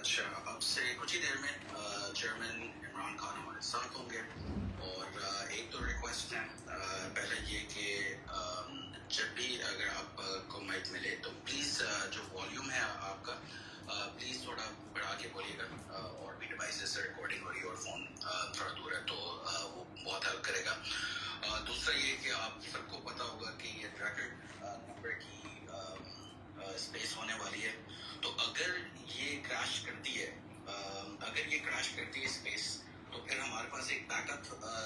اچھا اب سے کچھ ہی دیر میں چیئرمین عمران خان ہمارے ساتھ ہوں گے اور ایک دو ریکویسٹ ہیں. پہلے یہ کہ جب بھی اگر آپ کو مائک ملے تو پلیز جو والیوم ہے آپ کا پلیز تھوڑا بڑھا کے بولیے گا. اور بھی ڈیوائسز سے ریکارڈنگ ہو رہی ہے اور فون تھوڑا دور ہے تو وہ بہت ہیلپ کرے گا. دوسرا یہ کہ آپ سب کو پتا ہوگا کہ یہ ریکارڈ نمبر کی اسپیس ہونے والی ہے. تو اگر یہ کریش کرتی ہے اسپیس تو پھر ہمارے پاس ایک بیک اپ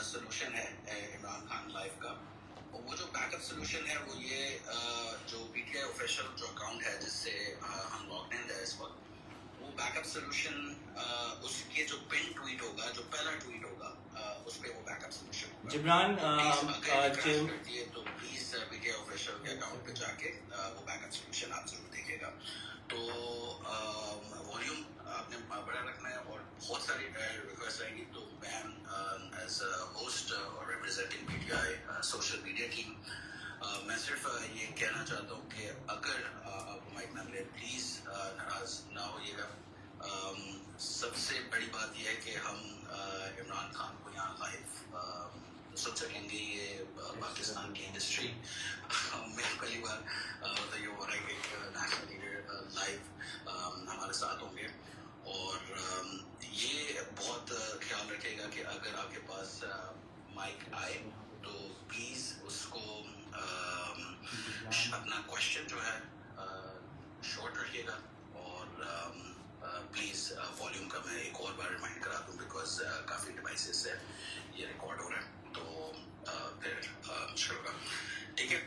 سولوشن ہے عمران خان لائف کا. وہ جو بیک اپ سولوشن ہے وہ یہ جو پی ٹی آئی آفیشیل جو اکاؤنٹ ہے جس سے ہم لاگڈ ان ہے اس وقت, وہ بیک اپ سولوشن اس کے جو پن ٹویٹ ہوگا, جو پہلا ٹویٹ ہوگا اس پہ وہ بیک اپ سولوشن ہوگا. جبران کرتی ہے تو please P T I official کے اکاؤنٹ پہ جا کے وہ بیک اپ سولوشن آپ ضرور دیکھیے گا. تو والیوم آپ نے بڑا رکھنا ہے اور بہت ساری ریکویسٹ آئیں گی. تو میں ایز اے ہوسٹ اور representing P T I social media team میں صرف یہ کہنا چاہتا ہوں کہ اگر آپ کو مائک نہ ملے پلیز ناراض نہ ہوئیے گا. سب سے بڑی بات یہ ہے کہ ہم عمران خان کو یہاں لائیو سن سکیں گے. یہ پاکستان کی انڈسٹری میں پہلی بار یہ ہو رہا ہے کہ ایک نیشنل لیڈر لائیو ہمارے ساتھ ہوں گے. اور یہ بہت خیال رکھے گا کہ اگر آپ کے پاس مائک آئے تو پلیز اس کو اپنا کوشچن جو ہے شارٹ رکھیے گا. اور پلیز والیوم کا میں ایک اور بار ریمائنڈ کرا دوں بیکاز کافی ڈیوائسز سے یہ ریکارڈ ہو رہا ہے تو پھر مشکل ہوگا. ٹھیک ہے.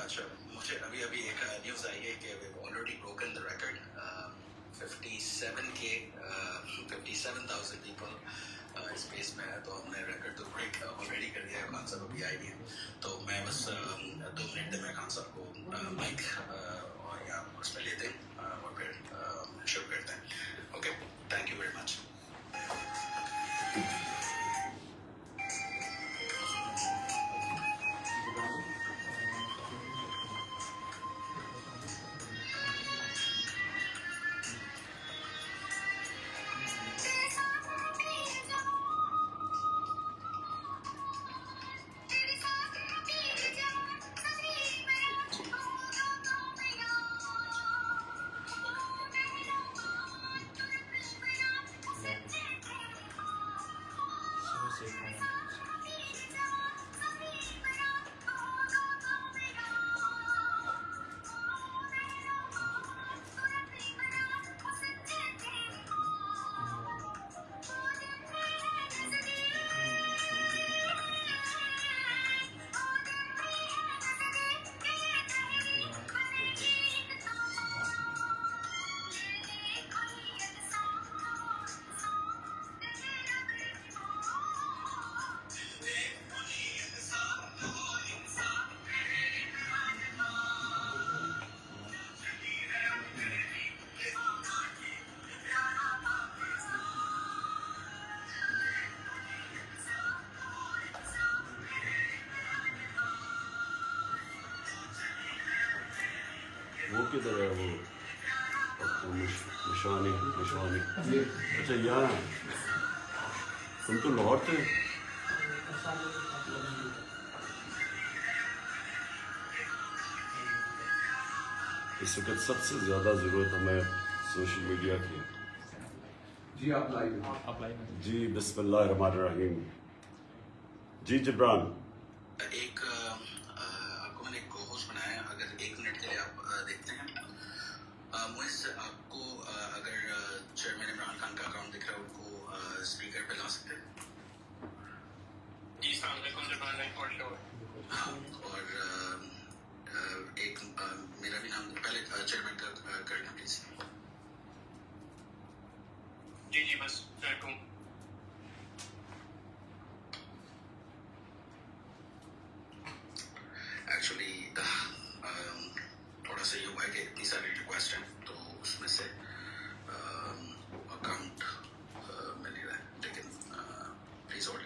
اچھا مجھے ابھی ایک نیوز آئی ہے کہ we've already broken the record. 57,000 people space میں ہے تو ہم نے ریکارڈ تو بریک آلریڈی کر دیا ہے. خان صاحب ابھی آئی نہیں ہے تو میں بس 2 منٹ دے میں خان صاحب کو مائک اور یا اس پہ لیتے ہیں اور پھر شروع کرتے ہیں. اوکے, تھینک یو ویری مچ. وہ کدھر ہے وہ نشانی اچھا یہاں تم تو لاہور تھے. اس وقت سب سے زیادہ ضرورت ہمیں سوشل میڈیا کی. جی آپ لائیو. جی بسم اللہ الرحمن الرحیم. جی جبران ایک آپ کو میں نے ایک ہوسٹ بنایا ہے. اگر 1 منٹ کے لیے آپ دیکھتے ہیں مجھ آپ کو اگر چیئرمین عمران خان کا اکاؤنٹ دکھ رہا ہے ان کو اسپیکر پہ لا سکتے ہیں. جی السلام علیکم جبران بھائی فور شور. ہاں اور ایک میرا بھی نام پہلے چیئرمین کا کرنا پلیز. جی بس بیٹھوں. ایکچولی تھوڑا سا یہ ہوا ہے کہ اتنی ساری ریکویسٹ ہیں تو اس میں سے اکاؤنٹ مل نہیں رہا ہے. لیکن please hold.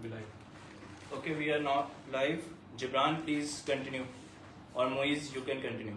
will be live. Okay, we are now live. Gibran, please continue. Or Moiz, you can continue.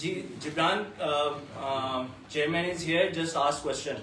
Ji, Gibran, chairman is here. Just ask question.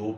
2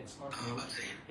It's not mute.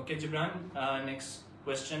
Okay, Gibran, next question.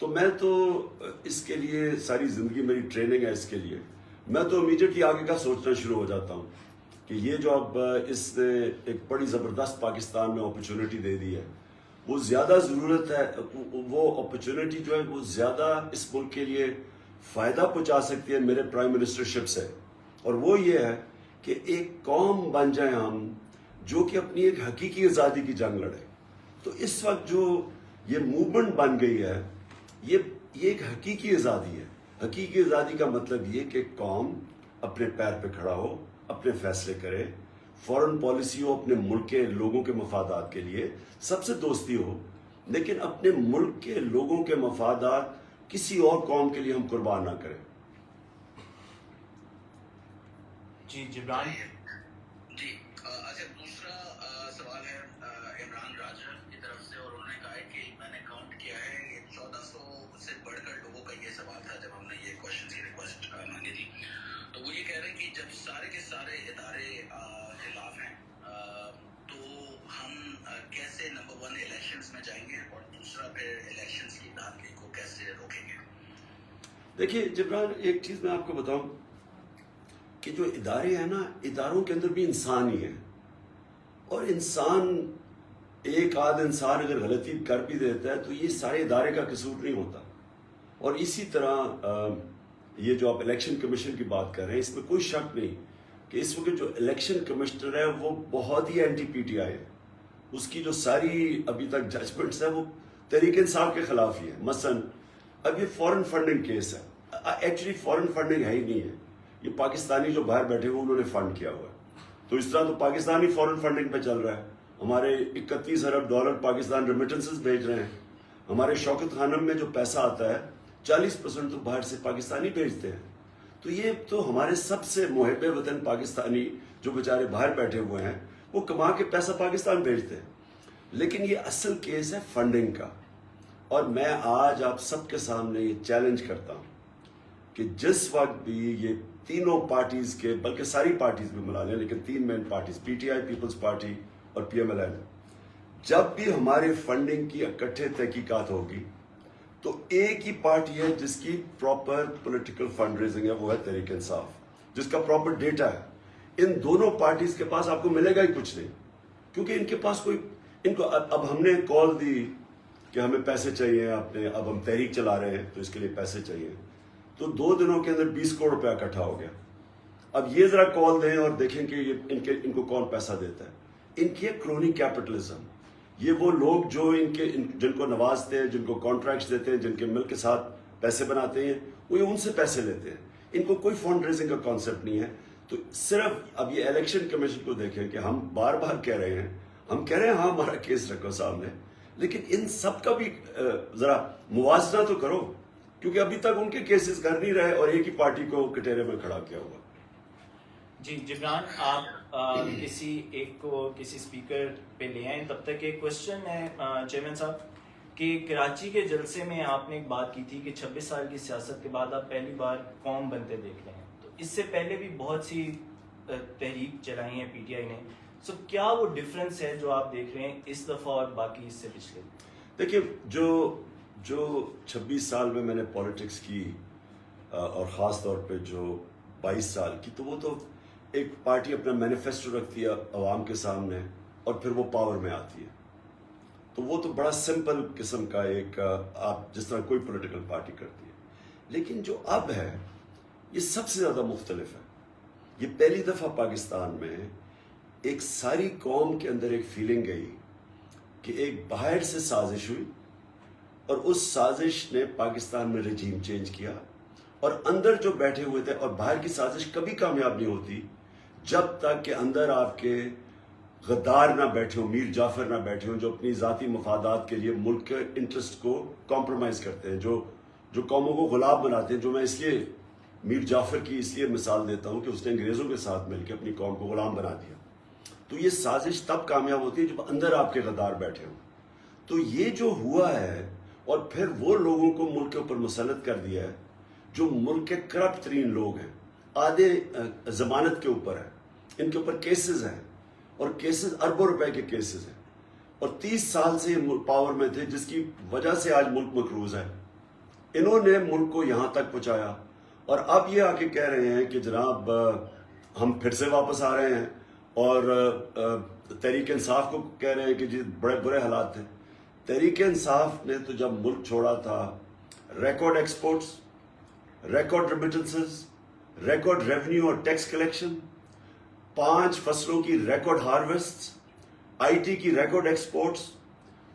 تو میں تو اس کے لیے ساری زندگی میری training ہے اس کے لیے. میں تو امیڈیٹلی آگے کا سوچنا شروع ہو جاتا ہوں کہ یہ جو اب اس نے ایک بڑی زبردست پاکستان میں اپرچونٹی دے دی ہے, وہ زیادہ ضرورت ہے, وہ اپرچونٹی جو ہے وہ زیادہ اس ملک کے لیے فائدہ پہنچا سکتی ہے میرے پرائم منسٹرشپ سے, اور وہ یہ ہے کہ ایک قوم بن جائیں ہم جو کہ اپنی ایک حقیقی آزادی کی جنگ لڑے. تو اس وقت جو یہ موومنٹ بن گئی ہے یہ ایک حقیقی آزادی ہے. حقیقی آزادی کا مطلب یہ کہ قوم اپنے پیر پہ کھڑا ہو, اپنے فیصلے کرے, فورن پالیسی ہو اپنے ملک کے لوگوں کے مفادات کے لیے, سب سے دوستی ہو, لیکن اپنے ملک کے لوگوں کے مفادات کسی اور قوم کے لیے ہم قربان نہ کریں. جی جبران. جی اچھا, دوسرا سوال ہے عمران راجہ کی طرف سے, اور انہوں نے کہا ہے کہ میں نے کاؤنٹ کیا ہے 1400 سے بڑھ کر لوگوں کا یہ سوال تھا جب ہم نے یہ کوشچن کی ریکویسٹ مانگی تھی. تو وہ یہ کہہ رہے ہیں کہ جب سارے کے سارے ادارے خلاف ہیں تو ہم کیسے نمبر 1 الیکشنز میں جائیں گے, اور دوسرا پھر الیکشنز کی دھاندلی کو کیسے روکیں گے؟ دیکھیے جبران, ایک چیز میں آپ کو بتاؤں کہ جو ادارے ہیں نا, اداروں کے اندر بھی انسان ہی ہیں, اور انسان ایک آدھ انسان اگر غلطی کر بھی دیتا ہے تو یہ سارے ادارے کا قصور نہیں ہوتا. اور اسی طرح یہ جو آپ الیکشن کمیشن کی بات کر رہے ہیں, اس میں کوئی شک نہیں کہ اس وقت جو الیکشن کمشنر ہے وہ بہت ہی اینٹی پی ٹی آئی ہے. اس کی جو ساری ابھی تک ججمنٹس ہیں وہ تحریک انصاف کے خلاف ہی ہے. مثلا اب یہ فورن فنڈنگ کیس ہے, ایکچولی فورن فنڈنگ ہے ہی نہیں ہے, یہ پاکستانی جو باہر بیٹھے ہوئے انہوں نے فنڈ کیا ہوا ہے. تو اس طرح تو پاکستانی فورن فنڈنگ پہ چل رہا ہے. ہمارے 31 ارب ڈالر پاکستان ریمیٹنسز بھیج رہے ہیں. ہمارے شوکت خانم میں جو پیسہ آتا ہے 40% تو باہر سے پاکستانی بھیجتے ہیں. تو یہ تو ہمارے سب سے محب وطن پاکستانی جو بیچارے باہر بیٹھے ہوئے ہیں وہ کما کے پیسہ پاکستان بھیجتے ہیں. لیکن یہ اصل کیس ہے فنڈنگ کا, اور میں آج آپ سب کے سامنے یہ چیلنج کرتا ہوں کہ جس وقت بھی یہ تینوں پارٹیز کے, بلکہ ساری پارٹیز بھی ملا لیں لیکن 3 main parties PTI, Peoples Party اور پی ایم ایل این, جب بھی ہمارے فنڈنگ کی اکٹھے تحقیقات ہوگی تو ایک ہی پارٹی ہے جس کی پراپر پولیٹیکل فنڈ ریزنگ ہے, وہ ہے تحریک انصاف, جس کا پراپر ڈیٹا ہے. ان دونوں پارٹیز کے پاس آپ کو ملے گا ہی کچھ نہیں, کیونکہ ان کے پاس کوئی, ان کو اب ہم نے کال دی کہ ہمیں پیسے چاہیے, اب ہم تحریک چلا رہے ہیں تو اس کے لیے پیسے چاہیے, تو 2 دنوں کے اندر 20 کروڑ روپیہ اکٹھا ہو گیا. اب یہ ذرا کال دیں اور دیکھیں کہ ان کو کون پیسہ دیتا ہے. ان کی ہے کرونی کیپٹلزم. یہ وہ لوگ جو جن کو نوازتے ہیں, جن کو کانٹریکٹس دیتے ہیں, جن کے ملک کے ساتھ پیسے بناتے ہیں, وہ ان سے پیسے لیتے ہیں. ان کو کوئی فنڈ ریزنگ کا کانسیپٹ نہیں ہے. تو صرف اب یہ الیکشن کمیشن کو دیکھیں کہ ہم بار بار کہہ رہے ہیں, ہم کہہ رہے ہیں ہاں ہمارا کیس رکھو سامنے, لیکن ان سب کا بھی ذرا موازنہ تو کرو, کیونکہ ابھی تک ان کے کیسز کر نہیں رہے اور ایک ہی پارٹی کو کٹہرے میں کھڑا کیا ہوا. جی جبران, آپ کسی ایک کو کسی اسپیکر پہ لے آئیں. تب تک ایک کوشچن ہے چیئرمین صاحب کہ کراچی کے جلسے میں آپ نے ایک بات کی تھی کہ 26 سال کی سیاست کے بعد آپ پہلی بار قوم بنتے دیکھ رہے ہیں. تو اس سے پہلے بھی بہت سی تحریک چلائی ہیں پی ٹی آئی نے, سو کیا وہ ڈفرینس ہے جو آپ دیکھ رہے ہیں اس دفعہ اور باقی اس سے پچھلے؟ دیکھیے, جو 26 سال میں نے پولیٹکس کی اور خاص طور پہ جو 22 سال کی, تو وہ تو ایک پارٹی اپنا مینیفیسٹو رکھتی ہے عوام کے سامنے اور پھر وہ پاور میں آتی ہے. تو وہ تو بڑا سمپل قسم کا ایک آپ جس طرح کوئی پولیٹیکل پارٹی کرتی ہے. لیکن جو اب ہے یہ سب سے زیادہ مختلف ہے. یہ پہلی دفعہ پاکستان میں ایک ساری قوم کے اندر ایک فیلنگ گئی کہ ایک باہر سے سازش ہوئی اور اس سازش نے پاکستان میں رجیم چینج کیا, اور اندر جو بیٹھے ہوئے تھے, اور باہر کی سازش کبھی کامیاب نہیں ہوتی جب تک کہ اندر آپ کے غدار نہ بیٹھے ہوں, میر جعفر نہ بیٹھے ہوں, جو اپنی ذاتی مفادات کے لیے ملک کے انٹرسٹ کو کمپرومائز کرتے ہیں, جو قوموں کو غلام بناتے ہیں. جو میں اس لیے میر جعفر کی اس لیے مثال دیتا ہوں کہ اس نے انگریزوں کے ساتھ مل کے اپنی قوم کو غلام بنا دیا. تو یہ سازش تب کامیاب ہوتی ہے جب اندر آپ کے غدار بیٹھے ہوں. تو یہ جو ہوا ہے, اور پھر وہ لوگوں کو ملک کے اوپر مسلط کر دیا ہے جو ملک کے کرپٹ ترین لوگ ہیں, آدھے ضمانت کے اوپر ہیں, ان کے اوپر کیسز ہیں, اور کیسز اربوں روپے کے کیسز ہیں, اور 30 سال سے یہ پاور میں تھے, جس کی وجہ سے آج ملک مقروض ہے. انہوں نے ملک کو یہاں تک پہنچایا، اور اب یہ آ کے کہہ رہے ہیں کہ جناب ہم پھر سے واپس آ رہے ہیں، اور تحریک انصاف کو کہہ رہے ہیں کہ جی بڑے برے حالات تھے۔ تحریک انصاف نے تو جب ملک چھوڑا تھا، record exports, record remittances, record revenue اور ٹیکس کلیکشن، 5 فصلوں کی ریکارڈ ہارویسٹ، آئی ٹی کی ریکارڈ ایکسپورٹس،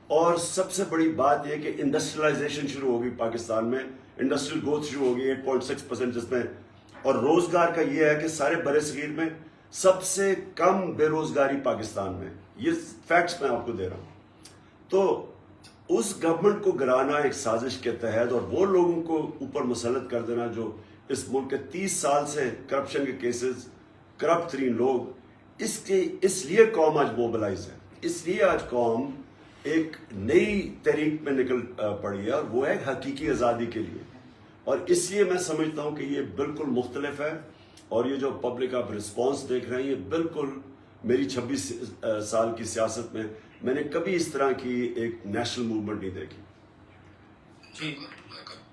اور سب سے بڑی بات یہ کہ انڈسٹریلائزیشن شروع ہوگی پاکستان میں، انڈسٹریل گروتھ شروع ہوگی 8.6%، جس میں، اور روزگار کا یہ ہے کہ سارے برِ صغیر میں سب سے کم بے روزگاری پاکستان میں، یہ فیکٹس میں آپ کو دے رہا ہوں۔ تو اس گورنمنٹ کو گرانا ایک سازش کے تحت، اور وہ لوگوں کو اوپر مسلط کر دینا جو اس ملک کے 30 سال سے کرپشن کے کیسز، کرپٹ ترین لوگ، اس لیے قوم آج موبلائز ہے، اس لیے آج قوم ایک نئی تحریک میں نکل پڑی ہے، اور وہ ہے حقیقی آزادی کے لیے۔ اور اس لیے میں سمجھتا ہوں کہ یہ بالکل مختلف ہے، اور یہ جو پبلک آپ رسپانس دیکھ رہے ہیں، یہ بالکل میری 26 سال کی سیاست میں نے کبھی اس طرح کی ایک نیشنل موومنٹ نہیں دیکھی۔ جی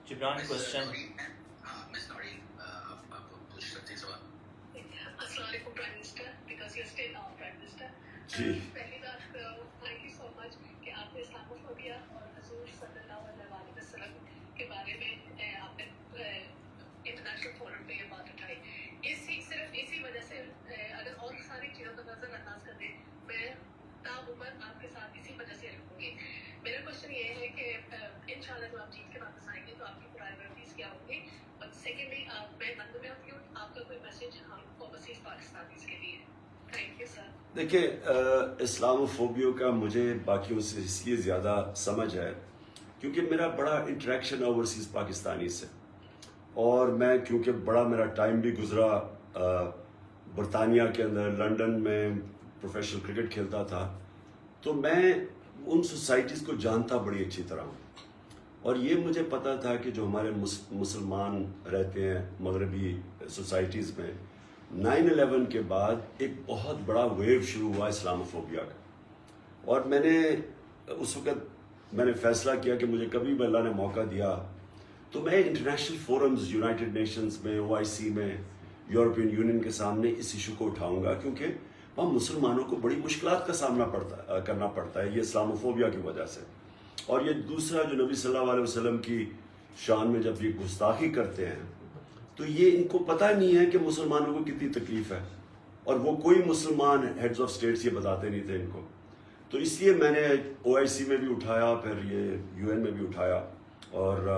جبران کوشچن۔ ہاں مس نورین، آپ پوچھ سکتے ہیں سوال۔ السلام علیکم prime minister, because you still our prime minister. جی پہلی بات تھینک یو سو مچ کہ آپ نے اسلاموفوبیا اور حضور صلی اللہ علیہ وسلم کے بارے میں آپ نے انٹرنیشنل فورم پہ یہ بات اٹھائی۔ صرف اسی وجہ سے اگر اور ساری چیزوں کا نظر انداز کر دیں، میں تاعمر آپ کے ساتھ اسی وجہ سے رکھوں گی۔ میرا کوشچن یہ ہے کہ انشاءاللہ جب آپ جیت کے واپس آئیں گے تو آپ کی پرائیورٹیز کیا ہوں گی، اور سیکنڈلی میں میں ہوں آپ کا کوئی میسج ہم اوورسیز پاکستانیز کے لیے۔ Thank you sir. دیکھیں، اسلام فوبیو کا مجھے باقیوں سے اس لیے زیادہ سمجھ ہے کیونکہ میرا بڑا انٹریکشن اوورسیز پاکستانی سے، اور میں کیونکہ بڑا میرا ٹائم بھی گزرا برطانیہ کے اندر، لنڈن میں پروفیشنل کرکٹ کھیلتا تھا، تو میں ان سوسائٹیز کو جانتا بڑی اچھی طرح ہوں، اور یہ مجھے پتا تھا کہ جو ہمارے مسلمان رہتے ہیں مغربی سوسائٹیز میں، 9/11 کے بعد ایک بہت بڑا ویو شروع ہوا اسلاموفوبیا کا، اور میں نے اس وقت فیصلہ کیا کہ مجھے کبھی بھی اللہ نے موقع دیا تو میں انٹرنیشنل فورمز، یونائٹڈ نیشنز میں، OIC میں، یورپین یونین کے سامنے اس ایشو کو اٹھاؤں گا، کیونکہ وہاں مسلمانوں کو بڑی مشکلات کا سامنا کرنا پڑتا ہے یہ اسلاموفوبیا کی وجہ سے۔ اور یہ دوسرا جو نبی صلی اللہ علیہ وسلم کی شان میں جب یہ گستاخی کرتے ہیں تو یہ ان کو پتہ نہیں ہے کہ مسلمانوں کو کتنی تکلیف ہے، اور وہ کوئی مسلمان ہیڈز آف اسٹیٹس یہ بتاتے نہیں تھے ان کو۔ تو اس لیے میں نے OIC میں بھی اٹھایا، پھر یہ UN میں بھی اٹھایا، اور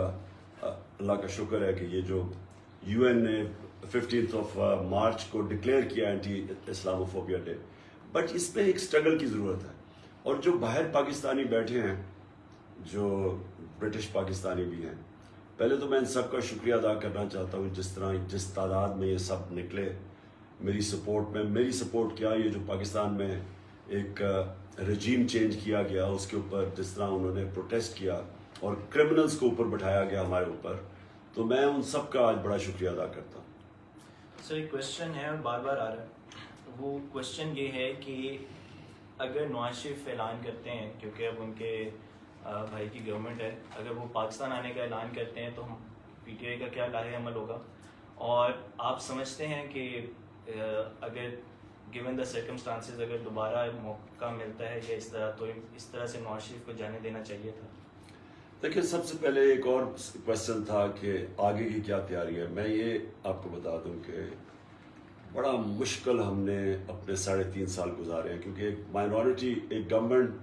اللہ کا شکر ہے کہ یہ جو UN نے 15 مارچ کو ڈکلیئر کیا اینٹی اسلاموفوبیا ڈے، بٹ اس میں ایک اسٹرگل کی ضرورت ہے۔ اور جو باہر پاکستانی بیٹھے ہیں، جو برٹش پاکستانی بھی ہیں، پہلے تو میں ان سب کا شکریہ ادا کرنا چاہتا ہوں جس تعداد میں یہ سب نکلے میری سپورٹ میں۔ میری سپورٹ کیا، یہ جو پاکستان میں ایک رجیم چینج کیا گیا اس کے اوپر جس طرح انہوں نے پروٹیسٹ کیا اور کرمنلز کو اوپر بٹھایا گیا ہمارے اوپر، تو میں ان سب کا آج بڑا شکریہ ادا کرتا ہوں۔ سر ایک کوشچن ہے اور بار بار آ رہا ہے، وہ کوشچن یہ ہے کہ اگر نواز شریف اعلان کرتے ہیں، کیونکہ اب ان کے بھائی کی گورنمنٹ ہے، اگر وہ پاکستان آنے کا اعلان کرتے ہیں تو PTI کا کیا لاہ عمل ہوگا؟ اور آپ سمجھتے ہیں کہ اگر گیون دا سرکمسٹانسز اگر دوبارہ موقع ملتا ہے یا اس طرح، تو اس طرح سے نواز شریف کو جانے دینا چاہیے تھا؟ دیکھیں، سب سے پہلے ایک اور کوشچن تھا کہ آگے کی کیا تیاری ہے۔ میں یہ آپ کو بتا دوں کہ بڑا مشکل ہم نے اپنے 3.5 سال گزارے ہیں، کیونکہ ایک مائنورٹی، ایک گورنمنٹ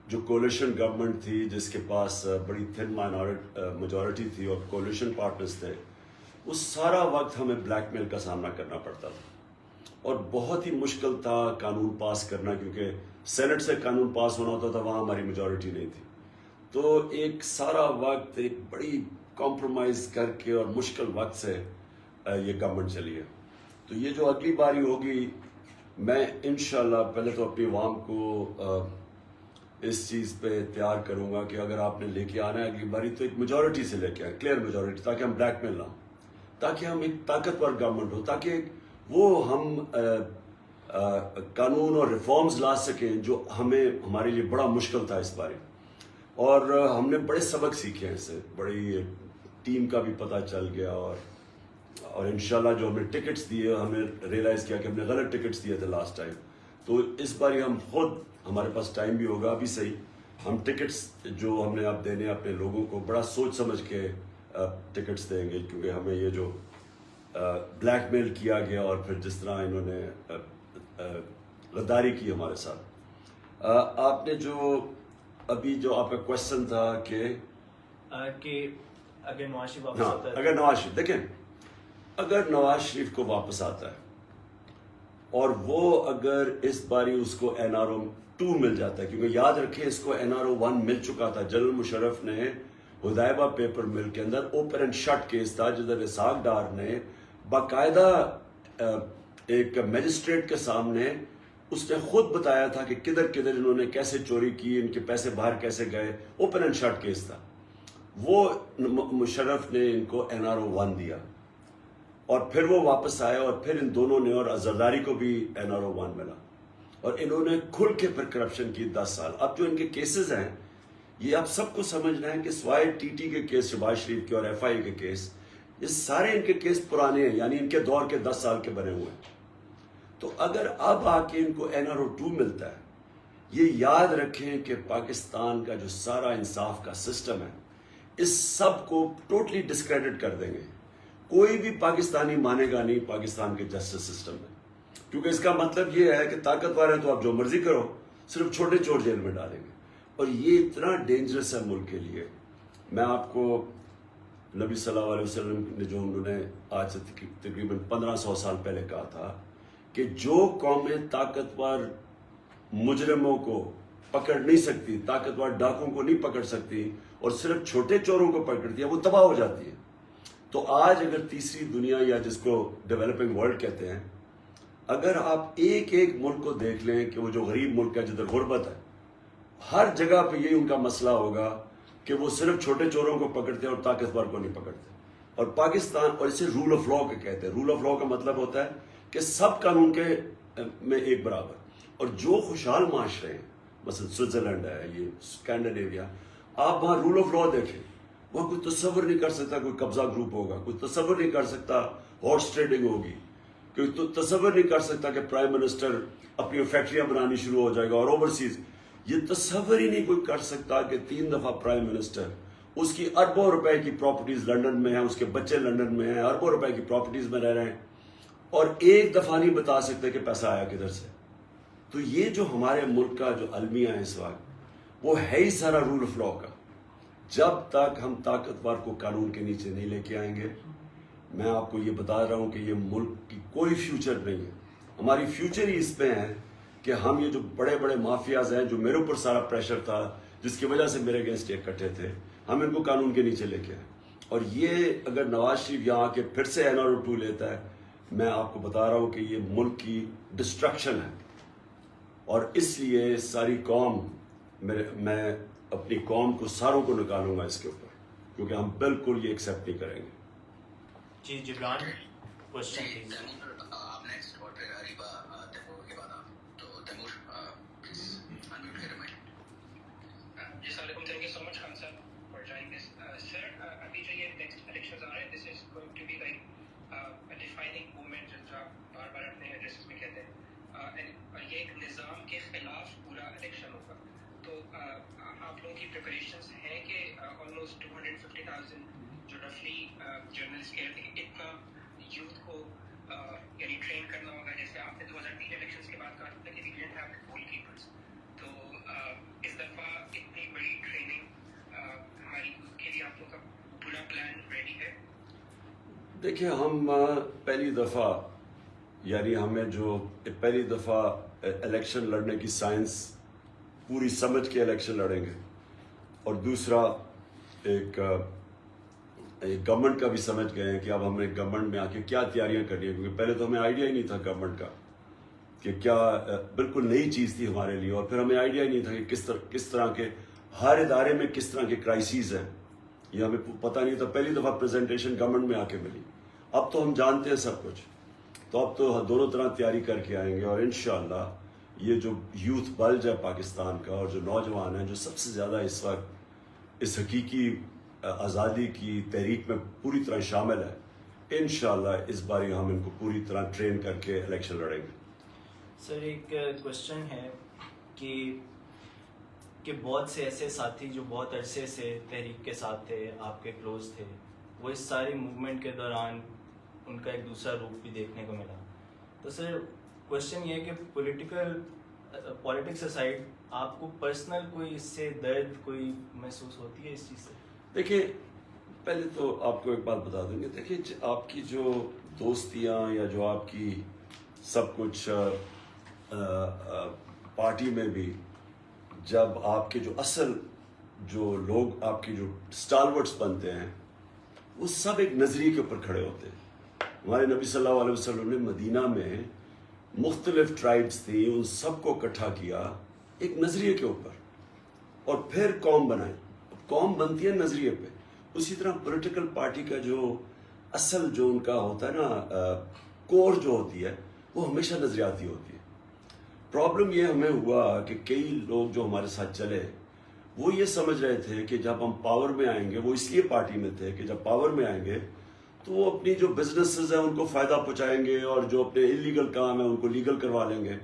جو کولیشن گورنمنٹ تھی جس کے پاس بڑی تھن میجورٹی تھی اور کولیشن پارٹنرز تھے، اس سارا وقت ہمیں بلیک میل کا سامنا کرنا پڑتا تھا، اور بہت ہی مشکل تھا قانون پاس کرنا، کیونکہ سینٹ سے قانون پاس ہونا ہوتا تھا، وہاں ہماری میجورٹی نہیں تھی۔ تو ایک سارا وقت ایک بڑی کمپرومائز کر کے اور مشکل وقت سے یہ گورنمنٹ چلی ہے۔ تو یہ جو اگلی باری ہوگی، میں انشاءاللہ پہلے تو اپنی عوام کو اس چیز پہ تیار کروں گا کہ اگر آپ نے لے کے آنا ہے اگلی باری تو ایک میجورٹی سے لے کے آئیں، کلیئر میجورٹی، تاکہ ہم بلیک میل نہ ہوں، تاکہ ہم ایک طاقتور گورنمنٹ ہو، تاکہ وہ ہم قانون اور ریفارمز لا سکیں جو ہمارے لیے بڑا مشکل تھا اس باری۔ اور ہم نے بڑے سبق سیکھے ہیں اس سے، بڑی ٹیم کا بھی پتہ چل گیا اور انشاءاللہ جو ہم نے ٹکٹس دیے ہمیں ریئلائز کیا کہ ہم نے غلط ٹکٹس دیے تھے لاسٹ ٹائم. تو اس بار ہم خود, ہمارے پاس ٹائم بھی ہوگا ابھی صحیح, ہم ٹکٹس جو ہم نے اب دینے اپنے لوگوں کو بڑا سوچ سمجھ کے ٹکٹس دیں گے, کیونکہ ہمیں یہ جو بلیک میل کیا گیا اور پھر جس طرح انہوں نے غداری کی ہمارے ساتھ. آپ نے جو ابھی جو آپ کا کوشچن تھا کہ اگر نواز شریف واپس ہاں, آتا ہے, اگر نواز شریف, دیکھیں اگر نواز شریف کو واپس آتا ہے اور وہ اگر اس باری اس کو NRO 2 مل جاتا ہے, کیونکہ یاد رکھیں اس کو NRO 1 مل چکا تھا. جنرل مشرف نے حدیبہ پیپر مل کے اندر اوپن اینڈ شٹ کیس تھا جدھر اسحاق ڈار نے باقاعدہ ایک میجسٹریٹ کے سامنے اس نے خود بتایا تھا کہ کدھر کدھر انہوں نے کیسے چوری کی, ان کے پیسے باہر کیسے گئے. اوپن اینڈ شٹ کیس تھا. وہ مشرف نے ان کو NRO 1 دیا اور پھر وہ واپس آئے اور پھر ان دونوں نے اور زرداری کو بھی NRO 1 ملا اور انہوں نے کھل کے پھر کرپشن کی 10 سال. اب جو ان کے کیسز ہیں یہ آپ سب کو سمجھنا ہے کہ سوائے TT کے کیس, شہباز شریف کے اور FI کے کیس, یہ سارے ان کے کیس پرانے ہیں, یعنی ان کے دور کے 10 سال کے بنے ہوئے ہیں. تو اگر اب آ کے ان کو NRO 2 ملتا ہے, یہ یاد رکھیں کہ پاکستان کا جو سارا انصاف کا سسٹم ہے اس سب کو ٹوٹلی ڈسکریڈٹ کر دیں گے. کوئی بھی پاکستانی مانے گا نہیں پاکستان کے جسٹس سسٹم میں, کیونکہ اس کا مطلب یہ ہے کہ طاقتور ہے تو آپ جو مرضی کرو, صرف چھوٹے چور جیل میں ڈالیں گے. اور یہ اتنا ڈینجرس ہے ملک کے لیے. میں آپ کو نبی صلی اللہ علیہ وسلم نے جو انہوں نے آج سے تقریباً 1500 سال پہلے کہا تھا کہ جو قومیں طاقتور مجرموں کو پکڑ نہیں سکتی, طاقتور ڈاکوں کو نہیں پکڑ سکتی اور صرف چھوٹے چوروں کو پکڑتی ہے, وہ تباہ ہو جاتی ہے. تو آج اگر تیسری دنیا یا جس کو ڈیولپنگ ورلڈ کہتے ہیں, اگر آپ ایک ایک ملک کو دیکھ لیں کہ وہ جو غریب ملک ہے جدھر غربت ہے, ہر جگہ پہ یہی ان کا مسئلہ ہوگا کہ وہ صرف چھوٹے چوروں کو پکڑتے ہیں اور طاقتور کو نہیں پکڑتے. اور پاکستان, اور اسے رول آف لا کے کہتے ہیں. رول آف لا کا مطلب ہوتا ہے کہ سب قانون کے میں ایک برابر. اور جو خوشحال معاشرے ہیں, مثلا سوئٹزرلینڈ ہے, یہ اسکینڈینیویا, آپ وہاں رول آف لا دیکھیں, وہاں کوئی تصور نہیں کر سکتا کوئی قبضہ گروپ ہوگا, کوئی تصور نہیں کر سکتا ہارس ٹریڈنگ ہوگی, کوئی تصور نہیں کر سکتا کہ پرائم منسٹر اپنی فیکٹریاں بنانی شروع ہو جائے گا. اور اوورسیز یہ تصور ہی نہیں کوئی کر سکتا کہ 3 دفعہ پرائم منسٹر, اس کی اربوں روپے کی پراپرٹیز لنڈن میں ہیں, اس کے بچے لنڈن میں ہیں, اربوں روپے کی پراپرٹیز میں رہ رہے ہیں, اور ایک دفعہ نہیں بتا سکتے کہ پیسہ آیا کدھر سے. تو یہ جو ہمارے ملک کا جو المیہ ہے اس وقت, وہ ہے ہی سارا رول آف لا کا. جب تک ہم طاقتور کو قانون کے نیچے نہیں لے کے آئیں گے, میں آپ کو یہ بتا رہا ہوں کہ یہ ملک کی کوئی فیوچر نہیں ہے. ہماری فیوچر ہی اس پہ ہے کہ ہم یہ جو بڑے بڑے مافیاز ہیں, جو میرے اوپر سارا پریشر تھا جس کی وجہ سے میرے اگینسٹ اکٹھے تھے, ہم ان کو قانون کے نیچے لے کے آئیں. اور یہ اگر نواز شریف یہاں آ کے پھر سے NRO 2 لیتا ہے, میں آپ کو بتا رہا ہوں کہ یہ ملک کی ڈسٹرکشن ہے. اور اس لیے ساری قوم, میں اپنی قوم کو ساروں کو نکالوں گا اس کے اوپر, کیونکہ ہم بالکل یہ ایکسیپٹ نہیں کریں گے. جی جبران کوشچن پلیز. آپ نیکسٹ اور پھر اریبا تیمور کے بعد آپ. تو تیمور پلیز انمیوٹ کریں مائک. جی السلام علیکم. تھینک یو سو مچ خان صاحب فار جوائننگ دس. سر ابھی جو یہ نیکسٹ الیکشنز آ رہے ہیں, this is going to be like defining movement جو آپ بار بار اپنے ایڈریسز میں کہتے ہیں, اور یہ ایک نظام کے خلاف پورا الیکشن ہوگا. تو آپ لوگوں کی پریپریشنز ہیں کہ آلموسٹ 250,000 جو رفلی جرنلسٹ کہہ رہے تھے کہ اتنا یوتھ کو یعنی ٹرین کرنا ہوگا, جیسے آپ نے 2003 الیکشنز کے بعد کہا تھا کہ we don't have goalkeepers. تو اس دفعہ اتنی بڑی ٹریننگ ہماری یوتھ کے لیے آپ لوگوں کا پورا پلان ریڈی ہے؟ دیکھیں, ہم پہلی دفعہ, یعنی ہمیں جو پہلی دفعہ الیکشن لڑنے کی سائنس پوری سمجھ کے الیکشن لڑیں گے, اور دوسرا ایک گورنمنٹ کا بھی سمجھ گئے ہیں کہ اب ہمیں گورنمنٹ میں آ کے کیا تیاریاں کرنی ہیں, کیونکہ پہلے تو ہمیں آئیڈیا ہی نہیں تھا گورنمنٹ کا, کہ کیا بالکل نئی چیز تھی ہمارے لیے, اور پھر ہمیں آئیڈیا ہی نہیں تھا کہ کس طرح کے ہر ادارے میں کس طرح کے کرائسیز ہیں, یہ ہمیں پتہ نہیں تھا. پہلی دفعہ پریزنٹیشن گورنمنٹ میں آ کے ملی. اب تو ہم جانتے ہیں سب کچھ, تو اب تو دونوں طرح تیاری کر کے آئیں گے. اور انشاءاللہ یہ جو یوتھ بلج ہے پاکستان کا, اور جو نوجوان ہیں جو سب سے زیادہ اس وقت اس حقیقی آزادی کی تحریک میں پوری طرح شامل ہے. انشاءاللہ اس باری ہم ان کو پوری طرح ٹرین کر کے الیکشن لڑیں گے. سر ایک کوشچن ہے کہ بہت سے ایسے ساتھی جو بہت عرصے سے تحریک کے ساتھ تھے, آپ کے کلوز تھے, وہ اس ساری موومنٹ کے دوران ان کا ایک دوسرا روپ بھی دیکھنے کو ملا. تو سر کوشچن یہ ہے کہ پولیٹکس اسائڈ آپ کو پرسنل کوئی اس سے درد کوئی محسوس ہوتی ہے اس چیز سے؟ دیکھیں, پہلے تو آپ کو ایک بات بتا دیں گے. دیکھیں, آپ کی جو دوستیاں یا جو آپ کی سب کچھ پارٹی میں بھی, جب آپ کے جو اصل جو لوگ آپ کی جو اسٹالورٹس بنتے ہیں وہ سب ایک نظریے کے اوپر کھڑے ہوتے ہیں. ہمارے نبی صلی اللہ علیہ وسلم نے مدینہ میں مختلف ٹرائبس تھیں, ان سب کو اکٹھا کیا ایک نظریے کے اوپر, اور پھر قوم بنائی. قوم بنتی ہے نظریے پہ. اسی طرح پولیٹیکل پارٹی کا جو اصل جو ان کا ہوتا ہے نا, کور جو ہوتی ہے, وہ ہمیشہ نظریاتی ہوتی ہے. پرابلم یہ ہمیں ہوا کہ کئی لوگ جو ہمارے ساتھ چلے وہ یہ سمجھ رہے تھے کہ جب ہم پاور میں آئیں گے, وہ اس لیے پارٹی میں تھے کہ جب پاور میں آئیں گے تو وہ اپنی جو بزنسز ہیں ان کو فائدہ پہنچائیں گے, اور جو اپنے انلیگل کام ہیں ان کو لیگل کروا لیں گے.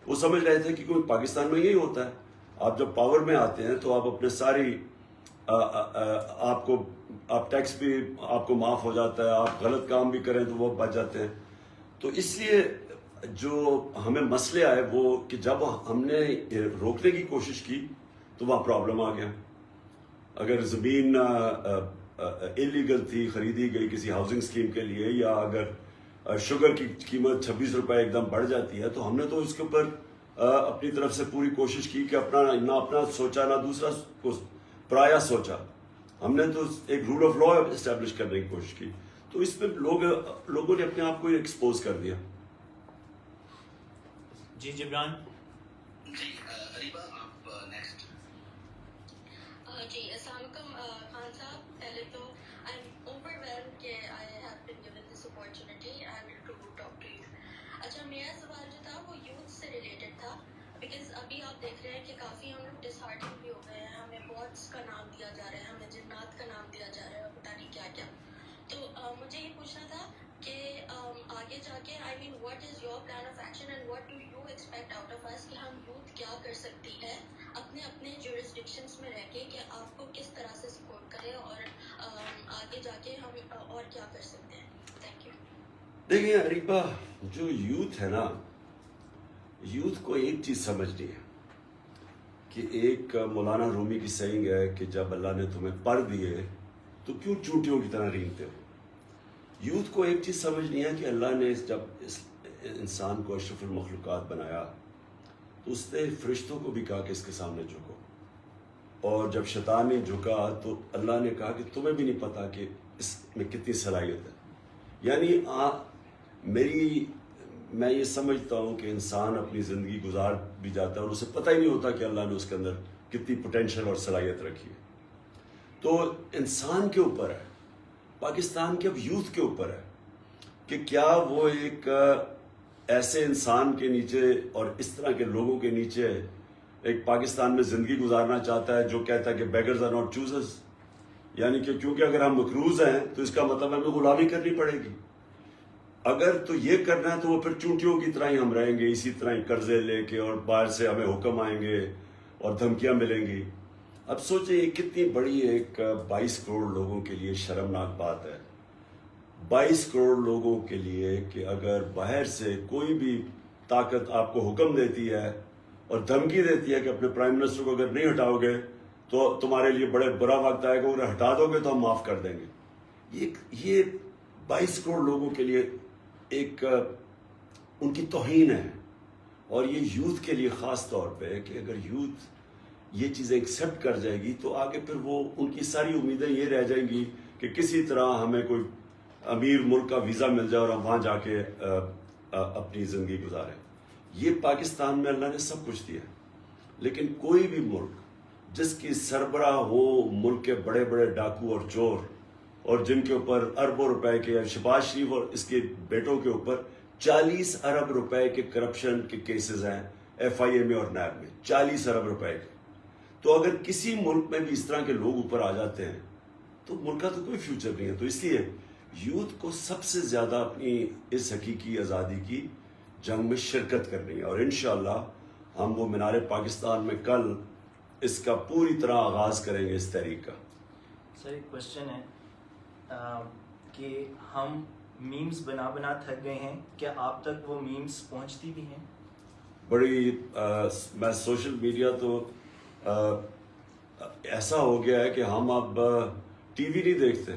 وہ سمجھ رہے تھے کہ کوئی پاکستان میں یہی ہوتا ہے, آپ جب پاور میں آتے ہیں تو آپ اپنے ساری آپ ٹیکس بھی آپ کو معاف ہو جاتا ہے, آپ غلط کام بھی کریں تو وہ بچ جاتے ہیں. تو اس لیے جو ہمیں مسئلے آئے وہ کہ جب ہم نے روکنے کی کوشش کی تو وہاں پرابلم آ گیا. اگر زمین انلیگل تھی, خریدی گئی کسی ہاؤسنگ اسکیم کے لیے, یا اگر شوگر کی قیمت 26 روپے ایک دم بڑھ جاتی ہے, تو ہم نے تو اس کے اوپر اپنی طرف سے پوری کوشش کی کہ نہ اپنا سوچا نہ دوسرا پرایا سوچا. ہم نے تو ایک رول آف لا اسٹیبلش کرنے کی کوشش کی. تو اس میں لوگوں نے اپنے آپ کو ایکسپوز کر دیا. جی جبران. جی اریبہ, آپ نیکسٹ. جی السلام علیکم خان صاحب. پہلے تو آئی ایم اوورویلمڈ کہ I have been given this opportunity and to talk to you. اچھا, میرا سوال جو تھا وہ یوتھ سے ریلیٹڈ تھا, بیکاز ابھی آپ دیکھ رہے ہیں کہ کافی ہم لوگ ڈسہارٹنگ بھی ہو گئے ہیں. ہمیں بوٹس کا نام دیا جا رہا ہے, ہمیں جنات کا نام دیا جا رہا ہے, اور پتہ نہیں کیا کیا. تو مجھے یہ پوچھنا تھا کہ آگے جا کے I mean what is your plan of action and what do you expect out of اس, کہ ہم یوتھ کیا کر سکتی ہے اپنے اپنے جورسڈکشنس میں رہ کے, کہ آپ کو کس طرح سے سپورٹ کرے, اور آگے جا کے ہم اور کیا کر سکتے ہیں. Thank you. دیکھیں اریبہ, جو یوتھ ہے نا, یوتھ کو ایک چیز سمجھنی ہے کہ ایک مولانا رومی کی سینگ ہے کہ جب اللہ نے تمہیں پر دیے تو کیوں چونٹیوں کی طرح رینگتے ہو. یوتھ کو ایک چیز سمجھنی ہے کہ اللہ نے جب اس انسان کو اشرف المخلوقات بنایا تو اس نے فرشتوں کو بھی کہا کہ اس کے سامنے جھکو, اور جب شیطان نے جھکا تو اللہ نے کہا کہ تمہیں بھی نہیں پتا کہ اس میں کتنی صلاحیت ہے. یعنی میں یہ سمجھتا ہوں کہ انسان اپنی زندگی گزار بھی جاتا ہے اور اسے پتہ ہی نہیں ہوتا کہ اللہ نے اس کے اندر کتنی پوٹینشیل اور صلاحیت رکھی ہے. تو انسان کے اوپر ہے, پاکستان کے اب یوتھ کے اوپر ہے کہ کیا وہ ایک ایسے انسان کے نیچے اور اس طرح کے لوگوں کے نیچے ایک پاکستان میں زندگی گزارنا چاہتا ہے جو کہتا ہے کہ بیگرز آر ناٹ چوزرز, یعنی کہ کیونکہ اگر ہم مقروض ہیں تو اس کا مطلب ہمیں غلامی کرنی پڑے گی. اگر تو یہ کرنا ہے تو وہ پھر چونٹیوں کی طرح ہی ہم رہیں گے, اسی طرح ہی قرضے لے کے, اور باہر سے ہمیں حکم آئیں گے اور دھمکیاں ملیں گی. اب سوچیں یہ کتنی بڑی ایک 22 کروڑ لوگوں کے لیے شرمناک بات ہے. 22 کروڑ لوگوں کے لیے کہ اگر باہر سے کوئی بھی طاقت آپ کو حکم دیتی ہے اور دھمکی دیتی ہے کہ اپنے پرائم منسٹر کو اگر نہیں ہٹاؤ گے تو تمہارے لیے بڑے برا وقت آئے گا, اگر ہٹا دو گے تو ہم معاف کر دیں گے. یہ 22 کروڑ لوگوں کے لیے ایک ان کی توہین ہے. اور یہ یوتھ کے لیے خاص طور پہ کہ اگر یوتھ یہ چیزیں ایکسیپٹ کر جائے گی تو آگے پھر وہ ان کی ساری امیدیں یہ رہ جائیں گی کہ کسی طرح ہمیں کوئی امیر ملک کا ویزا مل جائے اور ہم وہاں جا کے اپنی زندگی گزاریں. یہ پاکستان میں اللہ نے سب کچھ دیا, لیکن کوئی بھی ملک جس کی سربراہ ہو ملک کے بڑے بڑے ڈاکو اور چور, اور جن کے اوپر اربوں روپے کے, شہباز شریف اور اس کے بیٹوں کے اوپر 40 ارب روپے کے کرپشن کے کیسز ہیں FIA میں اور نیب میں, 40 ارب روپے کے. تو اگر کسی ملک میں بھی اس طرح کے لوگ اوپر آ جاتے ہیں تو ملک کا تو کوئی فیوچر نہیں ہے. تو اس لیے یوتھ کو سب سے زیادہ اپنی اس حقیقی آزادی کی جنگ میں شرکت کرنی ہے, اور انشاءاللہ ہم وہ مینار پاکستان میں کل اس کا پوری طرح آغاز کریں گے اس تحریک کا. سر ایک کوشچن ہے کہ ہم میمز بنا بنا تھک گئے ہیں, کیا آپ تک وہ میمز پہنچتی بھی ہیں؟ بڑی میں سوشل میڈیا تو ایسا ہو گیا ہے کہ ہم اب ٹی وی نہیں دیکھتے,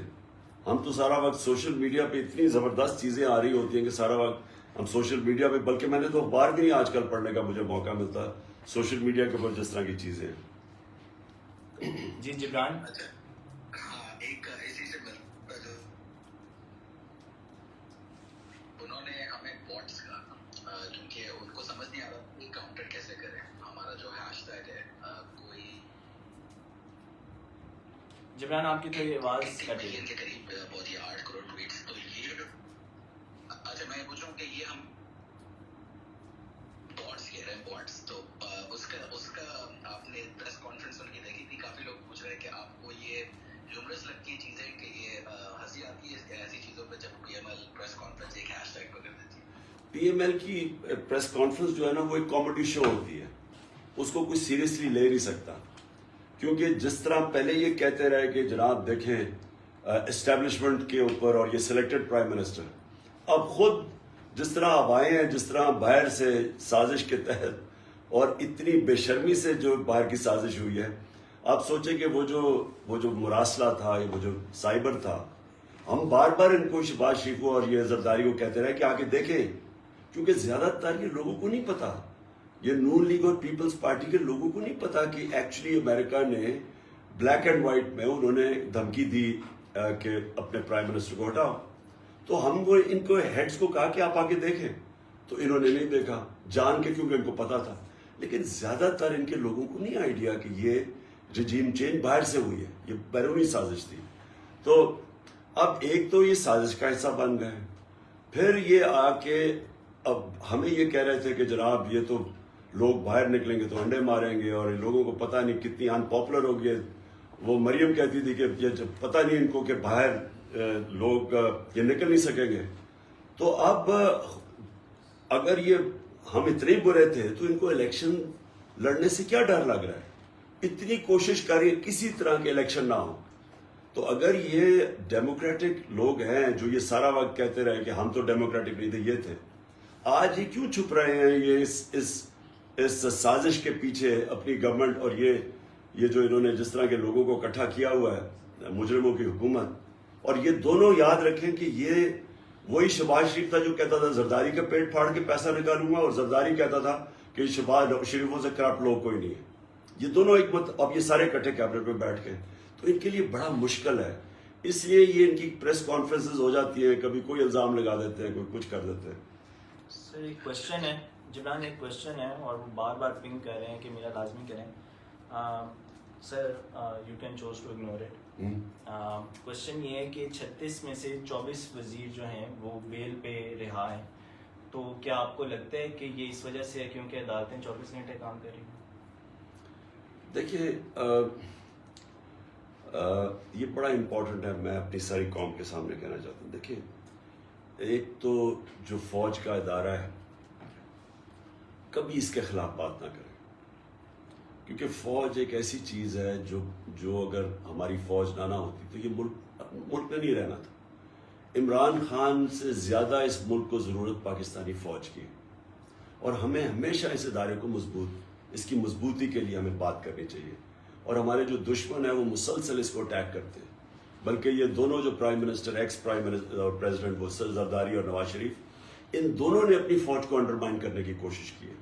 ہم تو سارا وقت سوشل میڈیا پہ اتنی زبردست چیزیں آ رہی ہوتی ہیں کہ سارا وقت ہم سوشل میڈیا پہ, بلکہ میں نے تو اخبار بھی نہیں آج کل پڑھنے کا مجھے موقع ملتا سوشل میڈیا کے اوپر جس طرح کی چیزیں ہیں. جی جبران. اچھا ہاں, ایک اسی سے ملتا جو انہوں نے ہمیں بوٹس کا, کیونکہ ان کو سمجھ نہیں آ رہا کہ کاؤنٹر کیسے کریں. ہمارا جو ہیش ٹیگ ہے کوئی جبران آپ کی تھوڑی آواز کٹ ملین کے قریب بہت ہی 8 کروڑ ٹویٹس. تو یہ اچھا میں پوچھوں کہ یہ ہم بوٹس کہہ رہے ہیں, بوٹس, تو اس کا آپ نے پریس کانفرنس ان کی دیکھی تھی. کافی لوگ پوچھ رہے ہیں کہ آپ کو یہ ہیومرس لگتی ہے چیزیں, کہ یہ ہنسی آتی ہے ایسی چیزوں پہ جب پی ایم ایل پریس کانفرنس ایک ہیش ٹیگ پہ کر دیتی ہے؟ پی ایم ایل کی پریس کانفرنس جو ہے نا وہ ایک کامیڈی شو ہوتی ہے, اس کو کوئی سیریسلی لے نہیں سکتا, کیونکہ جس طرح پہلے یہ کہتے رہے کہ جناب دیکھیں اسٹیبلشمنٹ کے اوپر اور یہ سلیکٹڈ پرائم منسٹر, اب خود جس طرح اب آئے ہیں, جس طرح باہر سے سازش کے تحت اور اتنی بے شرمی سے جو باہر کی سازش ہوئی ہے, آپ سوچیں کہ وہ جو مراسلہ تھا, وہ جو سائبر تھا, ہم بار بار ان کو شہباز شریف کو اور یہ زرداری کو کہتے رہے کہ آ کے دیکھیں, کیونکہ زیادہ تر یہ لوگوں کو نہیں پتا, یہ نون لیگ اور پیپلز پارٹی کے لوگوں کو نہیں پتا کہ ایکچولی امریکہ نے بلیک اینڈ وائٹ میں انہوں نے دھمکی دی کہ اپنے پرائم منسٹر کو ہٹاؤ. تو ہم وہ ان کو ہیڈز کو کہا کہ آپ آ کے دیکھیں, تو انہوں نے نہیں دیکھا جان کے, کیونکہ ان کو پتا تھا. لیکن زیادہ تر ان کے لوگوں کو نہیں آئیڈیا کہ یہ رجیم چینج باہر سے ہوئی ہے, یہ بیرونی سازش تھی. تو اب ایک تو یہ سازش کا حصہ بن گئے, پھر یہ آ کے اب ہمیں یہ کہہ رہے تھے کہ جناب یہ تو لوگ باہر نکلیں گے تو انڈے ماریں گے, اور لوگوں کو پتہ نہیں کتنی ان پاپولر ہو گئی. وہ مریم کہتی تھی کہ یہ جب پتہ نہیں ان کو کہ باہر لوگ یہ نکل نہیں سکیں گے. تو اب اگر یہ ہم اتنے برے تھے تو ان کو الیکشن لڑنے سے کیا ڈر لگ رہا ہے؟ اتنی کوشش کریے کسی طرح کے الیکشن نہ ہو. تو اگر یہ ڈیموکریٹک لوگ ہیں جو یہ سارا وقت کہتے رہے کہ ہم تو ڈیموکریٹک نہیں تھے, یہ تھے, آج یہ کیوں چھپ رہے ہیں یہ اس سازش کے پیچھے اپنی گورنمنٹ اور یہ جو انہوں نے جس طرح کے لوگوں کو اکٹھا کیا ہوا ہے مجرموں کی حکومت. اور یہ دونوں یاد رکھیں کہ یہ وہی شہباز شریف تھا جو کہتا تھا زرداری کا پیٹ پھاڑ کے پیسہ نکالوں گا, اور زرداری کہتا تھا کہ شہباز شریفوں سے کرپٹ لوگ کوئی نہیں ہے. یہ دونوں ایک اب یہ سارے اکٹھے کیبنٹ پہ بیٹھ کے, تو ان کے لیے بڑا مشکل ہے. اس لیے یہ ان کی پریس کانفرنسز ہو جاتی ہیں, کبھی کوئی الزام لگا دیتے ہیں, کوئی کچھ کر دیتے ہیں. سر ایک کوشچن ہے جبران, ایک کوشچن ہے اور وہ بار بار پنگ کر رہے ہیں کہ میرا لازمی کریں. Sir you can choose to ignore it. Question یہ ہے کہ 36 میں سے 24 وزیر جو ہیں وہ بیل پہ رہا ہیں, تو کیا آپ کو لگتا ہے کہ یہ اس وجہ سے ہے کیونکہ عدالتیں 24 گھنٹے کام کر رہی ہیں؟ دیکھیے یہ بڑا امپورٹنٹ ہے, میں اپنی ساری قوم کے سامنے کہنا چاہتا ہوں. دیکھیے ایک تو جو فوج کا ادارہ ہے کبھی اس کے خلاف بات نہ کریں, کیونکہ فوج ایک ایسی چیز ہے جو اگر ہماری فوج نہ ہوتی تو یہ ملک میں نہیں رہنا تھا. عمران خان سے زیادہ اس ملک کو ضرورت پاکستانی فوج کی, اور ہمیں ہمیشہ اس ادارے کو اس کی مضبوطی کے لیے ہمیں بات کرنی چاہیے. اور ہمارے جو دشمن ہیں وہ مسلسل اس کو اٹیک کرتے ہیں, بلکہ یہ دونوں جو prime minister, ex prime minister اور پریزیڈنٹ وہ زرداری اور نواز شریف, ان دونوں نے اپنی فوج کو انڈرمائن کرنے کی کوشش کی ہے.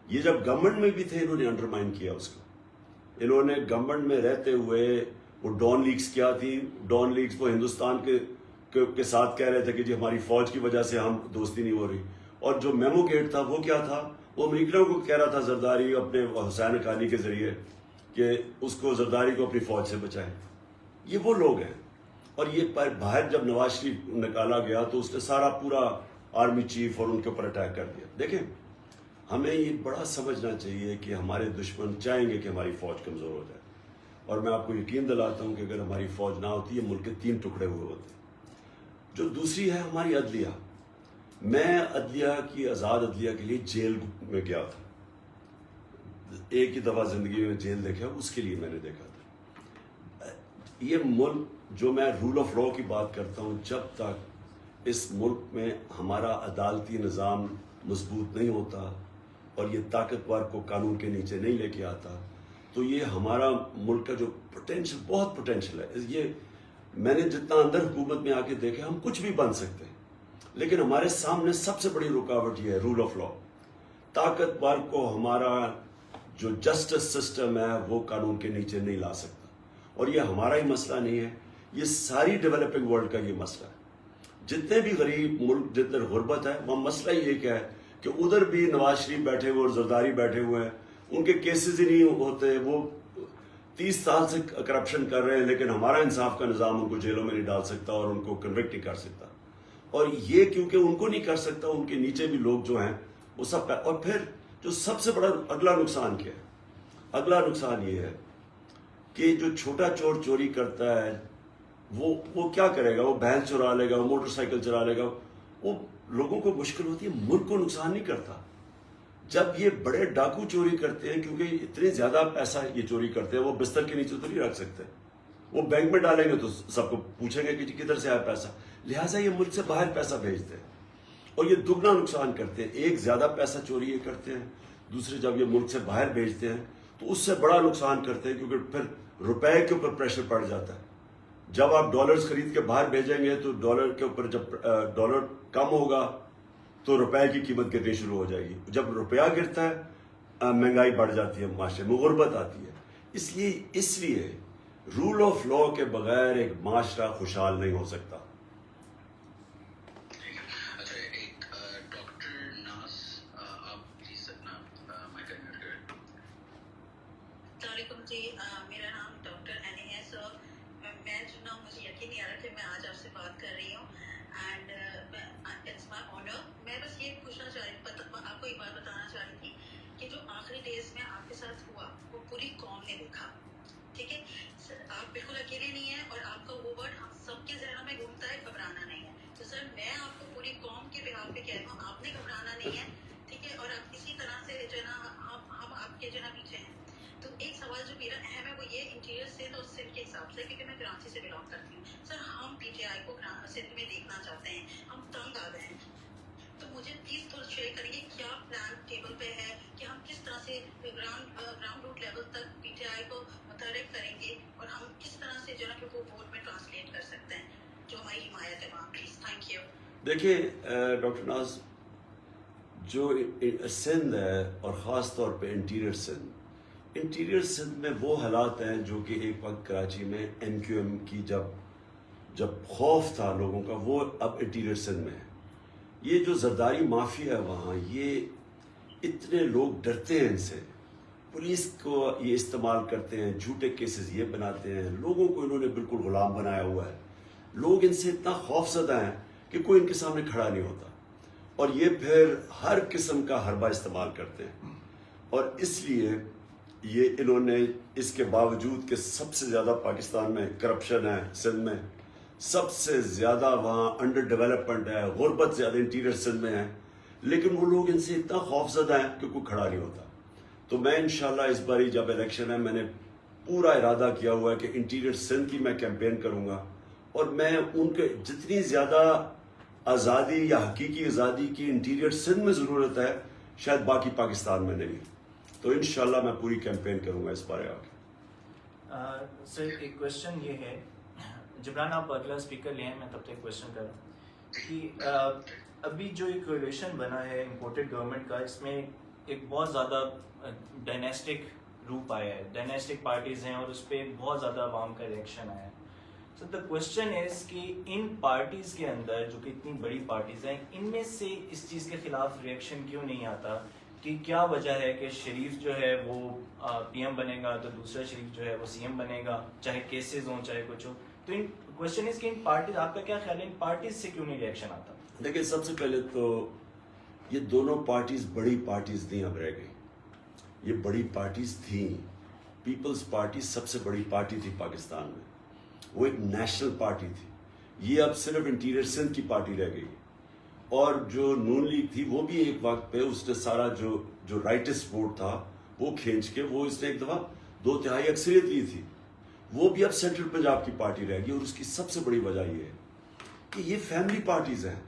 یہ جب گورنمنٹ میں بھی تھے انہوں نے انڈرمائن کیا اس کو. انہوں نے گورنمنٹ میں رہتے ہوئے وہ ڈان لیگز کیا تھی, ڈان لیگز وہ ہندوستان کے ساتھ کہہ رہے تھے کہ جی ہماری فوج کی وجہ سے ہم دوستی نہیں ہو رہی. اور جو میمو گیٹ تھا وہ کیا تھا, وہ امریکیوں کو کہہ رہا تھا زرداری اپنے حسین حقانی کے ذریعے کہ اس کو زرداری کو اپنی فوج سے بچائیں. یہ وہ لوگ ہیں. اور یہ باہر جب نواز شریف نکالا گیا تو اس نے سارا پورا آرمی چیف اور ان کے اوپر اٹیک کر دیا. دیکھیں ہمیں یہ بڑا سمجھنا چاہیے کہ ہمارے دشمن چاہیں گے کہ ہماری فوج کمزور ہو جائے, اور میں آپ کو یقین دلاتا ہوں کہ اگر ہماری فوج نہ ہوتی یہ ملک کے 3 ٹکڑے ہوئے ہوتے. جو دوسری ہے ہماری عدلیہ. میں عدلیہ کی آزاد عدلیہ کے لیے جیل میں گیا تھا. ایک ہی دفعہ زندگی میں جیل دیکھا, اس کے لیے میں نے دیکھا تھا. یہ ملک جو میں رول آف لا کی بات کرتا ہوں, جب تک اس ملک میں ہمارا عدالتی نظام مضبوط نہیں ہوتا اور یہ طاقتور کو قانون کے نیچے نہیں لے کے آتا, تو یہ ہمارا ملک کا جو پوٹینشل, بہت پوٹینشل ہے. یہ میں نے جتنا اندر حکومت میں آ کے دیکھا, ہم کچھ بھی بن سکتے ہیں, لیکن ہمارے سامنے سب سے بڑی رکاوٹ یہ ہے رول آف لا. طاقتور کو ہمارا جو جسٹس سسٹم ہے وہ قانون کے نیچے نہیں لا سکتا. اور یہ ہمارا ہی مسئلہ نہیں ہے, یہ ساری ڈیولپنگ ورلڈ کا یہ مسئلہ ہے. جتنے بھی غریب ملک, جتنے غربت ہے, وہ مسئلہ ہی ایک ہے کہ ادھر بھی نواز شریف بیٹھے ہوئے اور زرداری بیٹھے ہوئے ہیں, ان کے کیسز ہی نہیں ہوتے, وہ 30 سال سے کرپشن کر رہے ہیں, لیکن ہمارا انصاف کا نظام ان کو جیلوں میں نہیں ڈال سکتا اور ان کو کنوکٹ نہیں کر سکتا. اور یہ کیونکہ ان کو نہیں کر سکتا, ان کے نیچے بھی لوگ جو ہیں وہ سب. اور پھر جو سب سے بڑا اگلا نقصان کیا ہے, اگلا نقصان یہ ہے کہ جو چھوٹا چور چوری کرتا ہے وہ کیا کرے گا, وہ بھینس چرا لے گا, وہ موٹر سائیکل چرا لے گا, وہ لوگوں کو مشکل ہوتی ہے, ملک کو نقصان نہیں کرتا. جب یہ بڑے ڈاکو چوری کرتے ہیں, کیونکہ اتنے زیادہ پیسہ یہ چوری کرتے ہیں, وہ بستر کے نیچے تو نہیں رکھ سکتے, وہ بینک میں ڈالیں گے تو سب کو پوچھیں گے کہ کدھر سے آیا پیسہ, لہٰذا یہ ملک سے باہر پیسہ بھیجتے ہیں اور یہ دگنا نقصان کرتے ہیں. ایک زیادہ پیسہ چوری یہ کرتے ہیں, دوسرے جب یہ ملک سے باہر بھیجتے ہیں تو اس سے بڑا نقصان کرتے ہیں, کیونکہ پھر روپے کے اوپر پریشر پڑ جاتا ہے. جب آپ ڈالرز خرید کے باہر بھیجیں گے تو ڈالر کے اوپر جب ڈالر کم ہوگا تو روپے کی قیمت گرنی شروع ہو جائے گی. جب روپیہ گرتا ہے مہنگائی بڑھ جاتی ہے, معاشرے میں غربت آتی ہے. اس لیے رول آف لا کے بغیر ایک معاشرہ خوشحال نہیں ہو سکتا. اچھا, ایک ڈاکٹر ناز, آپ پلیز اپنا مائک انمیوٹ کریں. السلام علیکم جی, میرا نام ڈاکٹر اینی ہے. سو میں جو نا, مجھے یقین نہیں آ رہا کہ میں آج آپ سے بات کر رہی ہوں, اینڈ اٹس مائی آنر. میں بس یہ پوچھنا چاہ رہی, آپ کو ایک بات بتانا چاہ رہی تھی کہ جو آخری ڈیز میں آپ کے ساتھ ہوا وہ پوری قوم نے دیکھا, ٹھیک ہے. آپ بالکل اکیلے نہیں ہیں اور آپ کا وہ ورڈ ہم سب کے ذہنوں میں گھومتا ہے, گھبرانا نہیں ہے. تو سر میں آپ کو پوری قوم کے بہاف پہ کہہ رہی ہوں, آپ نے گھبرانا نہیں ہے, ٹھیک ہے. اور آپ اسی طرح سے جو ہے نا, ہم آپ کے جو ہے نا پیچھے ہیں. تو ایک سوال جو میرا اہم ہے وہ یہ انٹیریئر سے تو سندھ کے حساب سے, کیونکہ میں کراچی سے بلانگ کرتی ہوں. سر ہم پی ٹی آئی کو سندھ میں دیکھنا چاہتے ہیں, ہم تنگ آ گئے ہیں. تو مجھے پلیز تھوڑا شیئر کریے کیا پلان ٹیبل پہ ہے کہ ہم کس طرح سے گراؤنڈ روٹ لیول تک پی ٹی آئی کو متحرک کریں گے, اور ہم کس طرح سے جو ہے نا کہ وہ ووٹ میں ٹرانسلیٹ کر سکتے ہیں جو ہماری حمایت ہے وہاں. Please, thank you. دیکھیے ڈاکٹر ناز, جو سندھ ہے اور خاص طور پہ انٹیریئر سندھ میں وہ حالات ہیں جو کہ ایک وقت کراچی میں ایم کیو ایم کی جب خوف تھا لوگوں کا, وہ اب انٹیریئر سندھ میں ہے. یہ جو زرداری مافیا ہے وہاں, یہ اتنے لوگ ڈرتے ہیں ان سے, پولیس کو یہ استعمال کرتے ہیں, جھوٹے کیسز یہ بناتے ہیں, لوگوں کو انہوں نے بالکل غلام بنایا ہوا ہے. لوگ ان سے اتنا خوف زدہ ہیں کہ کوئی ان کے سامنے کھڑا نہیں ہوتا, اور یہ پھر ہر قسم کا حربہ استعمال کرتے ہیں. اور اس لیے یہ انہوں نے, اس کے باوجود کہ سب سے زیادہ پاکستان میں کرپشن ہے, سندھ میں سب سے زیادہ وہاں انڈر ڈیولپمنٹ ہے, غربت زیادہ انٹیریئر سندھ میں ہے, لیکن وہ لوگ ان سے اتنا خوف زدہ ہیں کہ کوئی کھڑا نہیں ہوتا. تو میں انشاءاللہ اس باری جب الیکشن ہے, میں نے پورا ارادہ کیا ہوا ہے کہ انٹیریئر سندھ کی میں کیمپین کروں گا, اور میں ان کے جتنی زیادہ آزادی یا حقیقی آزادی کی انٹیریئر سندھ میں ضرورت ہے, شاید باقی پاکستان میں نہیں. تو انشاءاللہ میں پوری کیمپین کروں گا اس بارے آگے. سر ایک کوشچن یہ ہے, جبران آپ اگلا اسپیکر لے ہیں, میں تب تک کوشچن کر رہا ہوں کہ ابھی جو ایک کولیشن بنا ہے امپورٹڈ گورنمنٹ کا, اس میں ایک بہت زیادہ ڈائنیسٹک روپ آیا ہے, ڈائنیسٹک پارٹیز ہیں, اور اس پہ بہت زیادہ عوام کا ریئیکشن آیا ہے. سو دا کوشچن از کہ ان پارٹیز کے اندر جو کہ اتنی بڑی پارٹیز ہیں, ان میں سے اس چیز کے خلاف ریئیکشن کیوں نہیں آتا, کہ کیا وجہ ہے کہ شریف جو ہے وہ پی ایم بنے گا تو دوسرا شریف جو ہے وہ سی ایم بنے گا, چاہے کیسز ہوں چاہے کچھ ہو. تو ان کوشچن از کہ ان پارٹیز, آپ کا کیا خیال ہے ان پارٹیز سے کیوں نہیں ریئیکشن آتا؟ دیکھیں, سب سے پہلے تو یہ دونوں پارٹیز بڑی پارٹیز نہیں اب رہ گئی, یہ بڑی پارٹیز تھیں پیپلز پارٹی سب سے بڑی پارٹی تھی پاکستان میں, وہ ایک نیشنل پارٹی تھی. یہ اب صرف انٹیریئر سندھ کی پارٹی رہ گئی. اور جو نون لیگ تھی وہ بھی ایک وقت پہ اس نے سارا جو رائٹسٹ ووٹ تھا وہ کھینچ کے وہ اس نے ایک دفعہ 2/3 اکثریت لی تھی. وہ بھی اب سینٹرل پنجاب کی پارٹی رہ گئی. اور اس کی سب سے بڑی وجہ یہ ہے کہ یہ فیملی پارٹیز ہیں.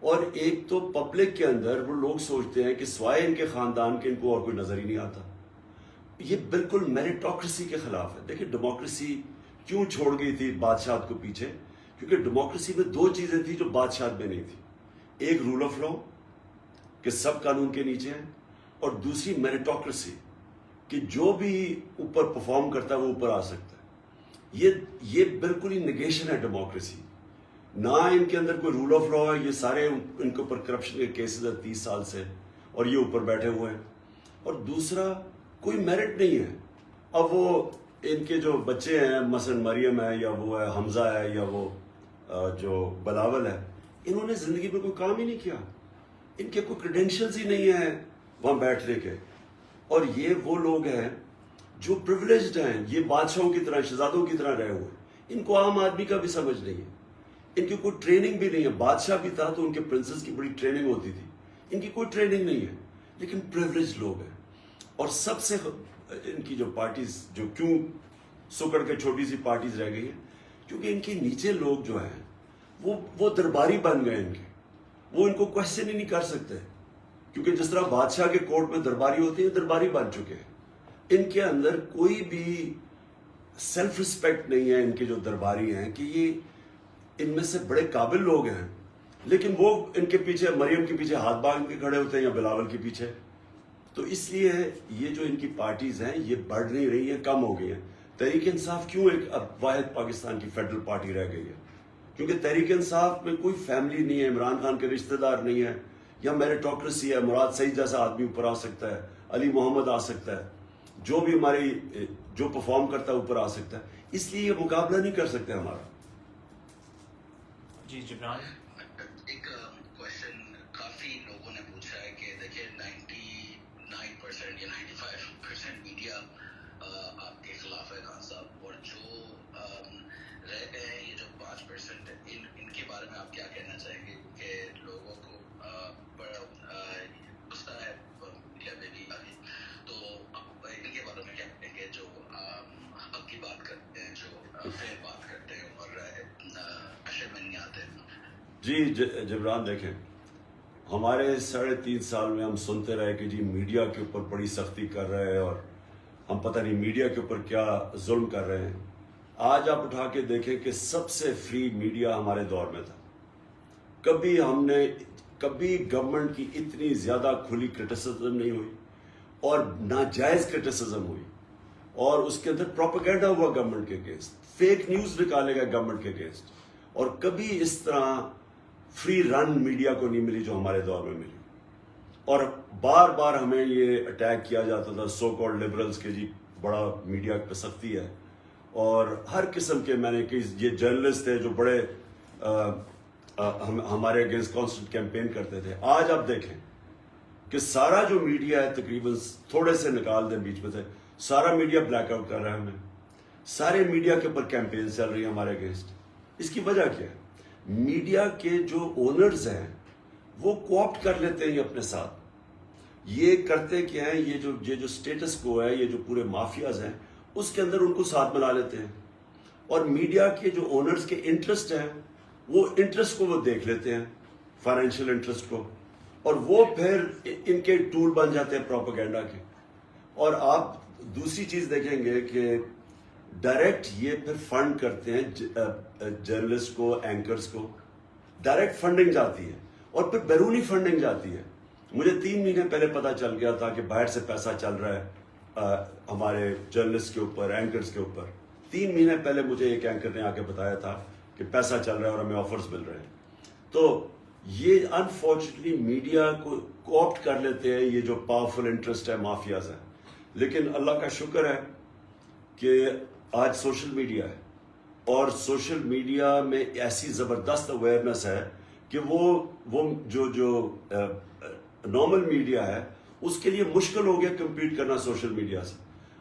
اور ایک تو پبلک کے اندر وہ لوگ سوچتے ہیں کہ سوائے ان کے خاندان کے ان کو اور کوئی نظر ہی نہیں آتا. یہ بالکل میریٹوکریسی کے خلاف ہے. دیکھیں ڈیموکریسی کیوں چھوڑ گئی تھی بادشاہت کو پیچھے, کیونکہ ڈیموکریسی میں 2 چیزیں تھیں جو بادشاہت میں نہیں تھی. ایک رول آف لا کہ سب قانون کے نیچے ہیں, اور دوسری میریٹوکریسی کہ جو بھی اوپر پرفارم کرتا ہے وہ اوپر آ سکتا ہے. یہ بالکل ہی نگیشن ہے ڈیموکریسی. نہ ان کے اندر کوئی رول آف لا ہے, یہ سارے ان کے اوپر کرپشن کے کیسز ہیں 30 سال سے, اور یہ اوپر بیٹھے ہوئے ہیں. اور دوسرا کوئی میرٹ نہیں ہے. اب وہ ان کے جو بچے ہیں مثلا مریم ہے یا وہ ہے حمزہ ہے یا وہ جو بلاول ہے, انہوں نے زندگی میں کوئی کام ہی نہیں کیا. ان کے کوئی کریڈینشلز ہی نہیں ہیں وہاں بیٹھنے کے. اور یہ وہ لوگ ہیں جو پریولیجڈ ہیں, یہ بادشاہوں کی طرح شہزادوں کی طرح رہے ہوئے. ان کو عام آدمی کا بھی سمجھ نہیں ہے. ان کی کوئی ٹریننگ بھی نہیں ہے. بادشاہ بھی تھا تو ان کے پرنسس کی بڑی ٹریننگ ہوتی تھی. ان کی کوئی ٹریننگ نہیں ہے, لیکن پریولیجڈ لوگ ہیں. اور سب سے ان کی جو پارٹیز جو کیوں سکڑ کے چھوٹی سی پارٹیز رہ گئی ہیں, کیونکہ ان کے نیچے لوگ جو ہیں وہ درباری بن گئے. ان کے وہ ان کو کوشچن ہی نہیں کر سکتے, کیونکہ جس طرح بادشاہ کے کورٹ میں درباری ہوتے ہیں, درباری بن چکے ہیں. ان کے اندر کوئی بھی سیلف رسپیکٹ نہیں ہے. ان کے جو درباری ہیں کہ یہ ان میں سے بڑے قابل لوگ ہیں, لیکن وہ ان کے پیچھے مریم کے پیچھے ہاتھ باندھ کے کھڑے ہوتے ہیں یا بلاول کے پیچھے. تو اس لیے یہ جو ان کی پارٹیز ہیں یہ بڑھ نہیں رہی ہیں, کم ہو گئی ہیں. تحریک انصاف کیوں ایک اب واحد پاکستان کی فیڈرل پارٹی رہ گئی ہے؟ کیونکہ تحریک انصاف میں کوئی فیملی نہیں ہے, عمران خان کے رشتہ دار نہیں ہے, یا میریٹوکریسی ہے, مراد سعید جیسا آدمی اوپر آ سکتا ہے, علی محمد آ سکتا ہے, جو بھی ہماری جو پرفارم کرتا ہے اوپر آ سکتا ہے. اس لیے یہ مقابلہ نہیں کر سکتے ہمارا. جی جبران. ایک کوشچن کافی لوگوں نے پوچھا ہے کہ دیکھیے 99% یا 95% میڈیا آپ کے خلاف ہے خان صاحب, اور جو رہ گئے ہیں یہ جو 5% ان کے بارے میں آپ کیا کہنا چاہیں گے؟ کیونکہ لوگوں کو بڑا غصہ ہے میڈیا میں بھی آگے, تو ان کے بارے میں کیا کہیں گے جو حق کی بات کرتے ہیں, جو فیر بات کرتے ہیں اور اشر میں نہیں آتے؟ جی جبران دیکھیں, ہمارے 3.5 سال میں ہم سنتے رہے کہ جی میڈیا کے اوپر بڑی سختی کر رہے ہیں, اور ہم پتہ نہیں میڈیا کے اوپر کیا ظلم کر رہے ہیں. آج آپ اٹھا کے دیکھیں کہ سب سے فری میڈیا ہمارے دور میں تھا. کبھی گورنمنٹ کی اتنی زیادہ کھلی کرٹیسزم نہیں ہوئی, اور ناجائز کرٹیسزم ہوئی, اور اس کے اندر پروپیگنڈا ہوا گورنمنٹ کے اگینسٹ, فیک نیوز نکالے گئے گورنمنٹ کے اگینسٹ. اور کبھی اس طرح فری رن میڈیا کو نہیں ملی جو ہمارے دور میں ملی. اور بار بار ہمیں یہ اٹیک کیا جاتا تھا سو کالڈ لبرلز کے جی بڑا میڈیا پہ سختی ہے, اور ہر قسم کے میں نے کہ یہ جرنلسٹ تھے جو بڑے ہمارے اگینسٹ کانسٹنٹ کیمپین کرتے تھے. آج آپ دیکھیں کہ سارا جو میڈیا ہے تقریباً تھوڑے سے نکال دیں بیچ میں سے, سارا میڈیا بلیک آؤٹ کر رہا ہے ہمیں. سارے میڈیا کے اوپر کیمپین چل رہی ہے ہمارے اگینسٹ. اس کی وجہ کیا ہے؟ میڈیا کے جو اونرز ہیں وہ کوآپٹ کر لیتے ہیں اپنے ساتھ. یہ کرتے کیا ہیں, یہ جو سٹیٹس کو ہے, یہ جو پورے مافیاز ہیں اس کے اندر ان کو ساتھ ملا لیتے ہیں. اور میڈیا کے جو اونرز کے انٹرسٹ ہیں وہ انٹرسٹ کو وہ دیکھ لیتے ہیں, فائنینشیل انٹرسٹ کو, اور وہ پھر ان کے ٹول بن جاتے ہیں پروپیگنڈا کے. اور آپ دوسری چیز دیکھیں گے کہ ڈائریکٹ یہ پھر فنڈ کرتے ہیں جرنلسٹ کو, اینکرز کو, ڈائریکٹ فنڈنگ جاتی ہے, اور پھر بیرونی فنڈنگ جاتی ہے. مجھے 3 مہینے پہلے پتا چل گیا تھا کہ باہر سے پیسہ چل رہا ہے ہمارے جرنلسٹ کے اوپر, اینکرز کے اوپر. 3 مہینے پہلے مجھے ایک اینکر نے آ کے بتایا تھا کہ پیسہ چل رہا ہے اور ہمیں آفرز مل رہے ہیں. تو یہ انفارچونیٹلی میڈیا کو کوآپٹ کر لیتے ہیں یہ جو پاورفل انٹرسٹ ہے, مافیاز ہیں. لیکن اللہ کا شکر ہے کہ آج سوشل میڈیا ہے, اور سوشل میڈیا میں ایسی زبردست اویئرنیس ہے کہ وہ جو نارمل میڈیا ہے اس کے لیے مشکل ہو گیا کمپیٹ کرنا سوشل میڈیا سے.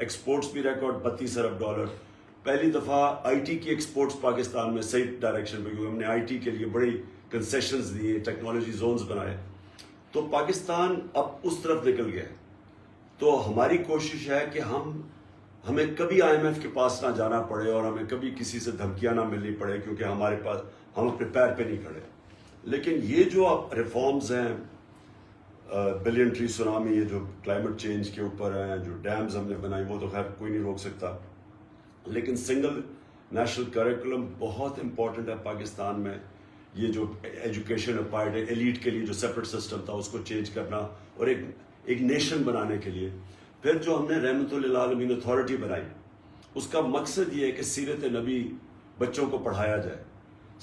ایکسپورٹس بھی ریکارڈ $32 ارب. پہلی دفعہ آئی ٹی کی ایکسپورٹس پاکستان میں صحیح ڈائریکشن پہ، کیونکہ ہم نے آئی ٹی کے لیے بڑی کنسیشنز دیے، ٹیکنالوجی زونز بنائے، تو پاکستان اب اس طرف نکل گیا. تو ہماری کوشش ہے کہ ہمیں کبھی آئی ایم ایف کے پاس نہ جانا پڑے اور ہمیں کبھی کسی سے دھمکیاں نہ ملنی پڑے، کیونکہ ہمارے پاس ہم اپنے پیر پہ نہیں کھڑے. لیکن یہ جو اب ریفارمز ہیں، بلین ٹری سونامی، یہ جو کلائمیٹ چینج کے اوپر ہیں، جو ڈیمز ہم نے بنائی، وہ تو خیر کوئی نہیں روک سکتا. لیکن سنگل نیشنل کریکولم بہت امپورٹنٹ ہے پاکستان میں. یہ جو ایجوکیشن اپائرڈ ہے، ایلیٹ کے لیے جو سیپریٹ سسٹم تھا اس کو چینج کرنا اور ایک نیشن بنانے کے لیے. پھر جو ہم نے رحمت للعالمین اتھارٹی بنائی، اس کا مقصد یہ ہے کہ سیرت نبی بچوں کو پڑھایا جائے.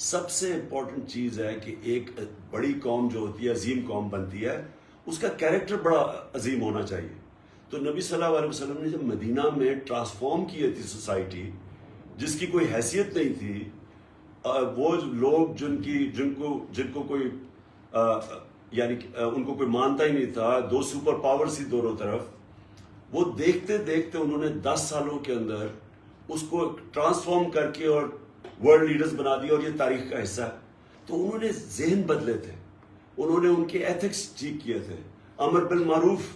سب سے امپورٹنٹ چیز ہے کہ ایک بڑی قوم جو ہوتی ہے، عظیم قوم بنتی ہے، اس کا کیریکٹر بڑا عظیم ہونا چاہیے. تو نبی صلی اللہ علیہ وسلم نے جب مدینہ میں ٹرانسفارم کی تھی سوسائٹی، جس کی کوئی حیثیت نہیں تھی، وہ لوگ جن کو کوئی یعنی ان کو کوئی مانتا ہی نہیں تھا، 2 سپر پاورز ہی دونوں طرف، وہ دیکھتے دیکھتے انہوں نے 10 سالوں کے اندر اس کو ٹرانسفارم کر کے اور ورلڈ لیڈرز بنا دیا، اور یہ تاریخ کا حصہ ہے. تو انہوں نے ذہن بدلے تھے، انہوں نے ان کے ایتھکس ٹھیک کیے تھے. امر بالمعروف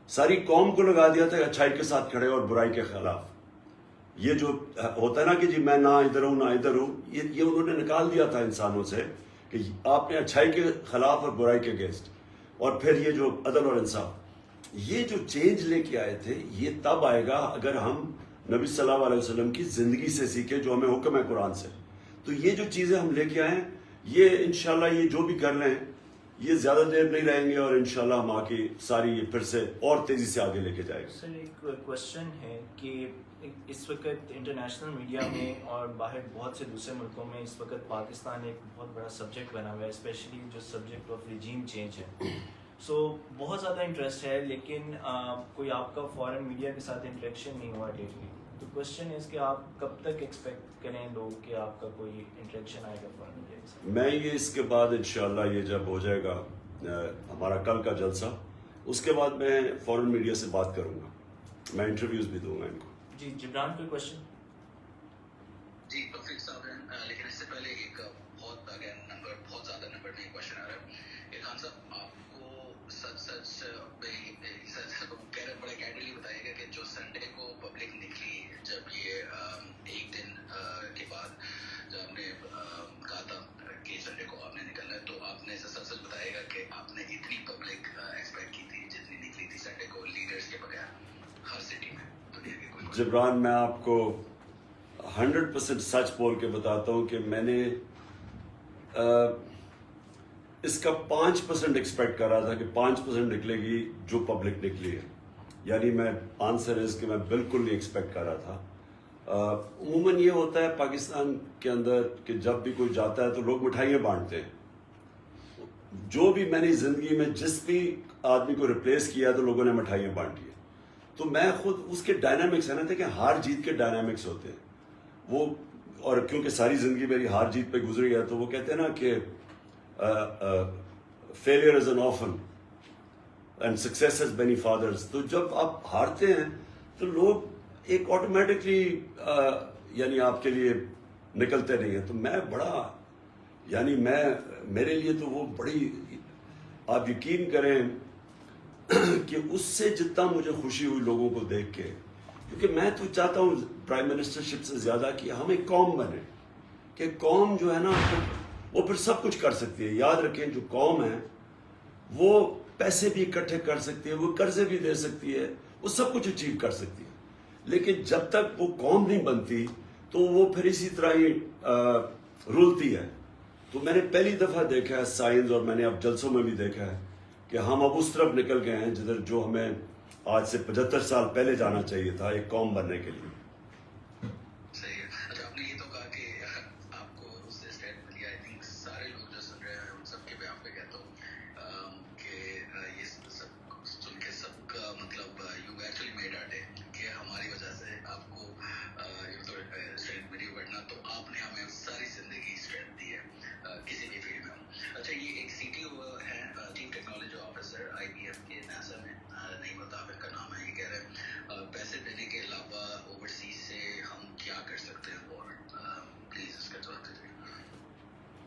ساری قوم کو لگا دیا تھا اچھائی کے ساتھ کھڑے اور برائی کے خلاف. یہ جو ہوتا ہے نا کہ جی میں نہ ادھر ہوں نہ ادھر ہوں، یہ انہوں نے نکال دیا تھا انسانوں سے کہ آپ نے اچھائی کے خلاف اور برائی کے اگینسٹ. اور پھر یہ جو عدل اور انصاف، یہ جو چینج لے کے آئے تھے، یہ تب آئے گا اگر ہم نبی صلی اللہ علیہ وسلم کی زندگی سے سیکھیں جو ہمیں حکم ہے قرآن سے. تو یہ جو چیزیں ہم لے کے آئے ہیں، یہ انشاءاللہ یہ جو بھی کر لیں یہ زیادہ دیر نہیں رہیں گے، اور انشاءاللہ ہم آگے ساری یہ پھر سے اور تیزی سے آگے لے کے جائیں گے. سر ایک کوشچن ہے کہ اس وقت انٹرنیشنل میڈیا میں اور باہر بہت سے دوسرے ملکوں میں اس وقت پاکستان ایک بہت بڑا سبجیکٹ بنا ہوا ہے، اسپیشلی جو سبجیکٹ آف ریجیم چینج ہے. سو بہت زیادہ انٹرسٹ ہے، لیکن کوئی آپ کا فارن میڈیا کے ساتھ انٹریکشن نہیں ہوا لیٹلی. تو کوشچن ہے کہ آپ کب تک ایکسپیکٹ کریں لوگ کہ آپ کا کوئی انٹریکشن آئے گا فارن میڈیا کے ساتھ؟ میں یہ اس کے بعد انشاءاللہ یہ جب ہو جائے گا ہمارا کل کا جلسہ، اس کے بعد میں فارن میڈیا سے بات کروں گا، میں انٹرویوز بھی دوں گا ان کو. جی جبران کوئی کوشچن؟ جی توفیق صاحب ہیں، لیکن اس سے پہلے ایک بہت زیادہ نمبر میں ایک کوشچن آ رہا ہے. خان صاحب آپ کو سچ بڑے کینڈلی بتائیے گا کہ جو سنڈے کو پبلک نکلی، جب یہ ایک دن کے بعد جب آپ نے کہا تھا کہ سنڈے کو آپ نے نکلنا ہے، تو آپ نے سچ بتائیے گا کہ آپ نے اتنی پبلک ایکسپیکٹ کی تھی جتنی نکلی تھی سنڈے کو لیڈرز کے بغیر ہر سٹی میں دنیا کے کوئی؟ جبران میں آپ کو 100% سچ بول کے بتاتا ہوں کہ میں نے اس کا 5% ایکسپیکٹ کر رہا تھا کہ 5% نکلے گی جو پبلک نکلی ہے. یعنی میں آنسر ہے اس کہ میں بالکل نہیں ایکسپیکٹ کر رہا تھا. عموماً یہ ہوتا ہے پاکستان کے اندر کہ جب بھی کوئی جاتا ہے تو لوگ مٹھائیاں بانٹتے ہیں. جو بھی میں نے زندگی میں جس بھی آدمی کو ریپلیس کیا تو لوگوں نے مٹھائیاں بانٹی ہیں. تو میں خود اس کے ڈائنامکس ہے نا، دیکھیں ہار جیت کے ڈائنامکس ہوتے ہیں وہ، اور کیونکہ ساری زندگی میری ہار جیت پہ گزری ہے تو وہ کہتے ہیں نا کہ failure is an orphan and success has many fathers. تو جب آپ ہارتے ہیں تو لوگ ایک آٹومیٹکلی یعنی آپ کے لیے نکلتے نہیں ہیں. تو میں بڑا یعنی میرے لیے تو وہ بڑی، آپ یقین کریں کہ اس سے جتنا مجھے خوشی ہوئی لوگوں کو دیکھ کے، کیونکہ میں تو چاہتا ہوں پرائم منسٹرشپ سے زیادہ کہ ہم ایک قوم بنے، کہ قوم جو ہے نا وہ پھر سب کچھ کر سکتی ہے. یاد رکھیں جو قوم ہے وہ پیسے بھی اکٹھے کر سکتی ہے، وہ قرضے بھی دے سکتی ہے، وہ سب کچھ اچیو کر سکتی ہے. لیکن جب تک وہ قوم نہیں بنتی تو وہ پھر اسی طرح ہی رولتی ہے. تو میں نے پہلی دفعہ دیکھا ہے سائنس، اور میں نے اب جلسوں میں بھی دیکھا ہے کہ ہم اب اس طرف نکل گئے ہیں جدھر جو ہمیں آج سے 75 سال پہلے جانا چاہیے تھا ایک قوم بننے کے لیے. صحیح ہے. اچھا آپ نے یہ تو کہا کہ آپ کو اس سے اسٹیٹ ملی. آئی تھنک سارے لوگ جو سن رہے ہیں ان سب کے بیان پہ کہتا ہوں کہ یہ سب سن کے سب کا مطلب you actually made our day, کہ ہماری وجہ سے آپ کو اسٹرینتھ ملی. بڑھنا تو آپ نے ہمیں ساری زندگی اسٹرینتھ دی ہے کسی بھی فیلڈ میں. اچھا یہ ایک CTO ہے، چیف ٹیکنالوجی آفیسر IBM کے، ناسا میں، نہیں پتا آپ کا نام ہے، یہ کہہ رہے ہیں پیسے دینے کے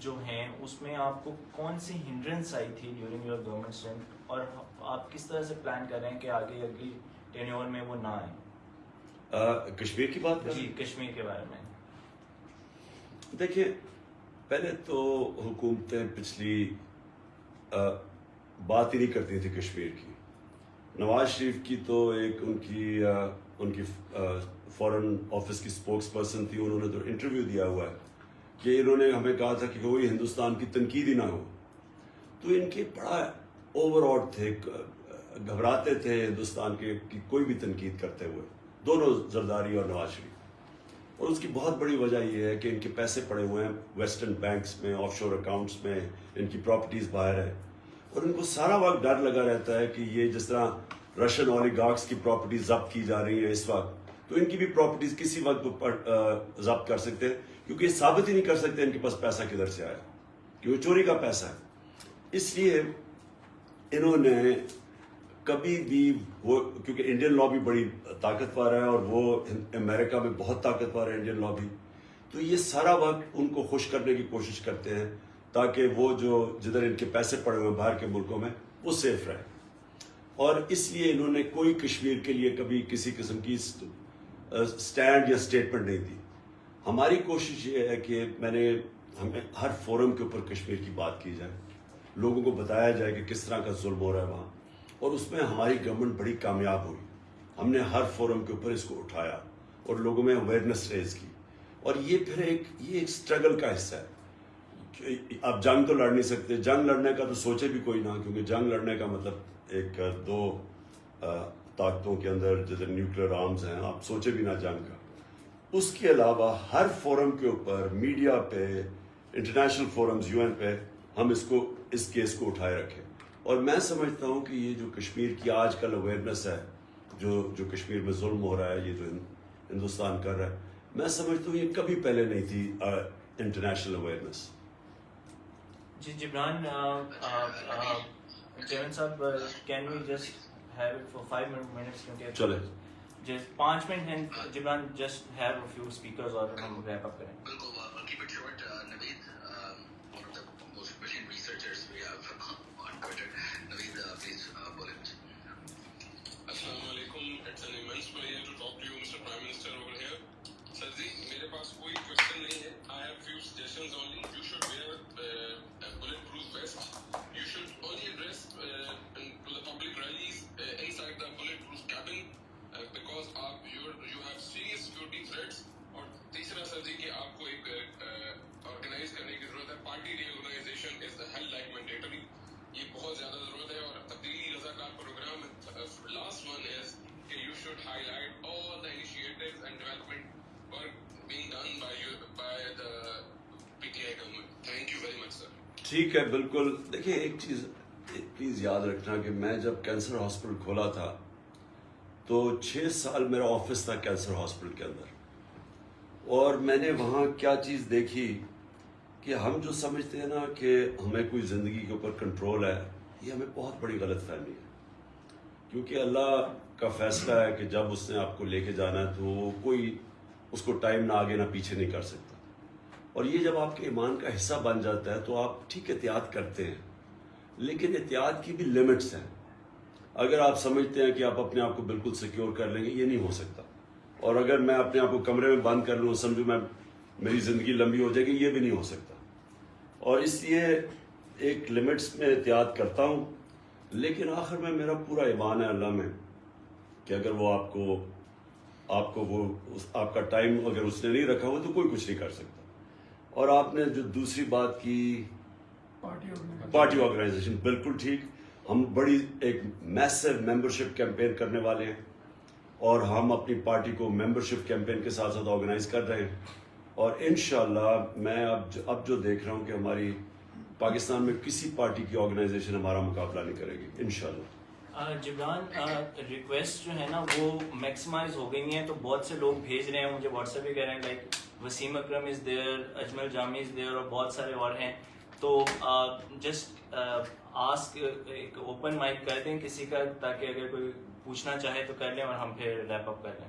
جو ہیں اس میں آپ کو کون سی ہنڈرنس آئی تھی ڈیورنگ یور گورنمنٹ اسٹینڈ, اور آپ کس طرح سے پلان کر رہے ہیں کہ آگے اگلی ٹینیور میں وہ نہ آئیں؟ کشمیر کی بات جی کشمیر کے بارے میں. دیکھیے پہلے تو حکومتیں پچھلی بات ہی نہیں کرتی تھی کشمیر کی. نواز شریف کی تو ایک ان کی فورن آفس کی اسپوکس پرسن تھی, انہوں نے تو انٹرویو دیا ہوا ہے کہ انہوں نے ہمیں کہا تھا کہ کوئی ہندوستان کی تنقید ہی نہ ہو. تو ان کے بڑا اوور آٹ تھے, گھبراتے تھے ہندوستان کے کی کوئی بھی تنقید کرتے ہوئے, دونوں زرداری اور نواز شریف. اور اس کی بہت بڑی وجہ یہ ہے کہ ان کے پیسے پڑے ہوئے ہیں ویسٹرن بینکس میں, آف شور اکاؤنٹس میں, ان کی پراپرٹیز باہر ہے, اور ان کو سارا وقت ڈر لگا رہتا ہے کہ یہ جس طرح رشین اولیگارکس کی پراپرٹیز ضبط کی جا رہی ہیں اس وقت, تو ان کی بھی پراپرٹیز کسی وقت ضبط کر سکتے ہیں, کیونکہ یہ ثابت ہی نہیں کر سکتے ان کے پاس پیسہ کدھر سے آیا, کہ وہ چوری کا پیسہ ہے. اس لیے انہوں نے کبھی بھی وہ, کیونکہ انڈین لابی بڑی طاقتور ہے اور وہ امریکہ میں بہت طاقتور ہے انڈین لابی, تو یہ سارا وقت ان کو خوش کرنے کی کوشش کرتے ہیں تاکہ وہ جو جدھر ان کے پیسے پڑے ہوئے ہیں باہر کے ملکوں میں وہ سیف رہے. اور اس لیے انہوں نے کوئی کشمیر کے لیے کبھی کسی قسم کی سٹینڈ یا سٹیٹمنٹ نہیں دی. ہماری کوشش یہ ہے کہ ہمیں ہر فورم کے اوپر کشمیر کی بات کی جائے, لوگوں کو بتایا جائے کہ کس طرح کا ظلم ہو رہا ہے وہاں, اور اس میں ہماری گورنمنٹ بڑی کامیاب ہوئی. ہم نے ہر فورم کے اوپر اس کو اٹھایا اور لوگوں میں اویئرنیس ریز کی. اور یہ پھر ایک اسٹرگل کا حصہ ہے. اب جنگ تو لڑ نہیں سکتے, جنگ لڑنے کا تو سوچے بھی کوئی نہ, کیونکہ جنگ لڑنے کا مطلب ایک دو طاقتوں کے اندر جیسے نیوکلیر آرمز ہیں, آپ سوچے بھی نہ جنگ کا. اس کے علاوہ ہر فورم کے اوپر, میڈیا پہ, انٹرنیشنل فورمز UN پہ ہم اس کیس کو اٹھائے رکھیں. اور میں سمجھتا ہوں کہ یہ جو کشمیر کی آج کل اویئرنیس ہے, جو کشمیر میں ظلم ہو رہا ہے, یہ جو ہندوستان کر رہا ہے, میں سمجھتا ہوں یہ کبھی پہلے نہیں تھی انٹرنیشنل اویئرنیس. جی جبران چیئرمین صاحب, can we just have it for 5 minutes, کیونکہ چلے جسٹ 5 منٹ ہیں Jibran, just have a few speakers اور ہم ریپ اپ کریں. بالکل, keep it short. Naveed, one of the most brilliant researchers we have on Twitter. Naveed, please pull it. Assalamu alaikum. It's an immense pleasure to talk to you, Mr. Prime Minister, over here. Sir ji, mere paas koi question nahi hai. I have few suggestions only. You should wear a bulletproof vest. You should only address to the public rallies inside the bulletproof cabin, because you have serious security threats. اور تیسرا سر جی کہ آپ کو ایک organise کرنے کی ضرورت ہے, party reorganisation is held like mandatory. یہ بہت زیادہ ضرورت ہے. اور تبدیلی رضاکار پروگرام لاسٹ ون از کہ you should highlight all the initiatives and development work being done by the PTI government. Thank you very much sir. ٹھیک ہے, بالکل. دیکھیے ایک چیز پلیز یاد رکھنا کہ میں جب کینسر ہاسپٹل کھولا تھا تو 6 سال میرا آفس تھا کینسر ہاسپٹل کے اندر, اور میں نے وہاں کیا چیز دیکھی کہ ہم جو سمجھتے ہیں نا کہ ہمیں کوئی زندگی کے اوپر کنٹرول ہے, یہ ہمیں بہت بڑی غلط فہمی ہے. کیونکہ اللہ کا فیصلہ ہے کہ جب اس نے آپ کو لے کے جانا ہے تو کوئی اس کو ٹائم نہ آگے نہ پیچھے نہیں کر سکتا. اور یہ جب آپ کے ایمان کا حصہ بن جاتا ہے تو آپ ٹھیک احتیاط کرتے ہیں, لیکن احتیاط کی بھی لمٹس ہیں. اگر آپ سمجھتے ہیں کہ آپ اپنے آپ کو بالکل سیکیور کر لیں گے, یہ نہیں ہو سکتا. اور اگر میں اپنے آپ کو کمرے میں بند کر لوں, سمجھو میری زندگی لمبی ہو جائے گی, یہ بھی نہیں ہو سکتا. اور اس لیے ایک لمٹس میں احتیاط کرتا ہوں, لیکن آخر میں میرا پورا ایمان ہے اللہ میں کہ اگر وہ آپ کو وہ آپ کا ٹائم اگر اس نے نہیں رکھا ہوا تو کوئی کچھ نہیں کر سکتا. اور آپ نے جو دوسری بات کی پارٹی آرگنائزیشن, بالکل ٹھیک. ہم بڑی ایک میسو ممبرشپ کیمپین کرنے والے ہیں, اور ہم اپنی پارٹی کو ممبرشپ کیمپین کے ساتھ ساتھ آرگنائز کر رہے ہیں. اور انشاءاللہ میں اب جو دیکھ رہا ہوں کہ ہماری پاکستان میں کسی پارٹی کی آرگنائزیشن ہمارا مقابلہ نہیں کرے گی انشاءاللہ. جبران, ریکویسٹ جو ہے نا وہ میکسیمائز ہو گئی ہیں, تو بہت سے لوگ بھیج رہے ہیں مجھے واٹس ایپ پہ, کہہ رہے ہیں like Wasim Akram is there, Ajmal Jami is there, اور بہت سارے اور ہیں. تو جسٹ آسک, ایک اوپن مائک کر دیں کسی کا, تاکہ اگر کوئی پوچھنا چاہے تو کر لیں اور ہم پھر ریپ اپ کر لیں.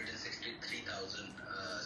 163,000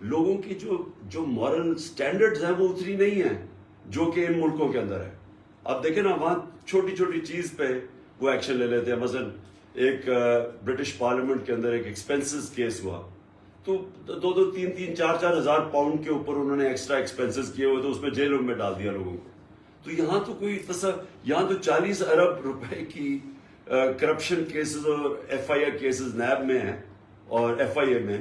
لوگوں کی جو مورل سٹینڈرڈز ہیں وہ اتنی نہیں ہیں جو کہ ان ملکوں کے اندر ہے. اب دیکھیں نا وہاں چھوٹی چھوٹی چیز پہ وہ ایکشن لے لیتے ہیں. مثلا ایک برٹش پارلیمنٹ کے اندر ایک ایکسپینسز کیس ہوا تو 2-3 4 ہزار پاؤنڈ کے اوپر انہوں نے ایکسٹرا ایکسپینسز کیے ہوئے تو اس میں جیلوں میں ڈال دیا لوگوں کو. تو یہاں تو کوئی یہاں تو 40 ارب روپے کی کرپشن کیسز اور ایف آئی اے کیسز نیب میں ہیں اور ایف آئی اے میں,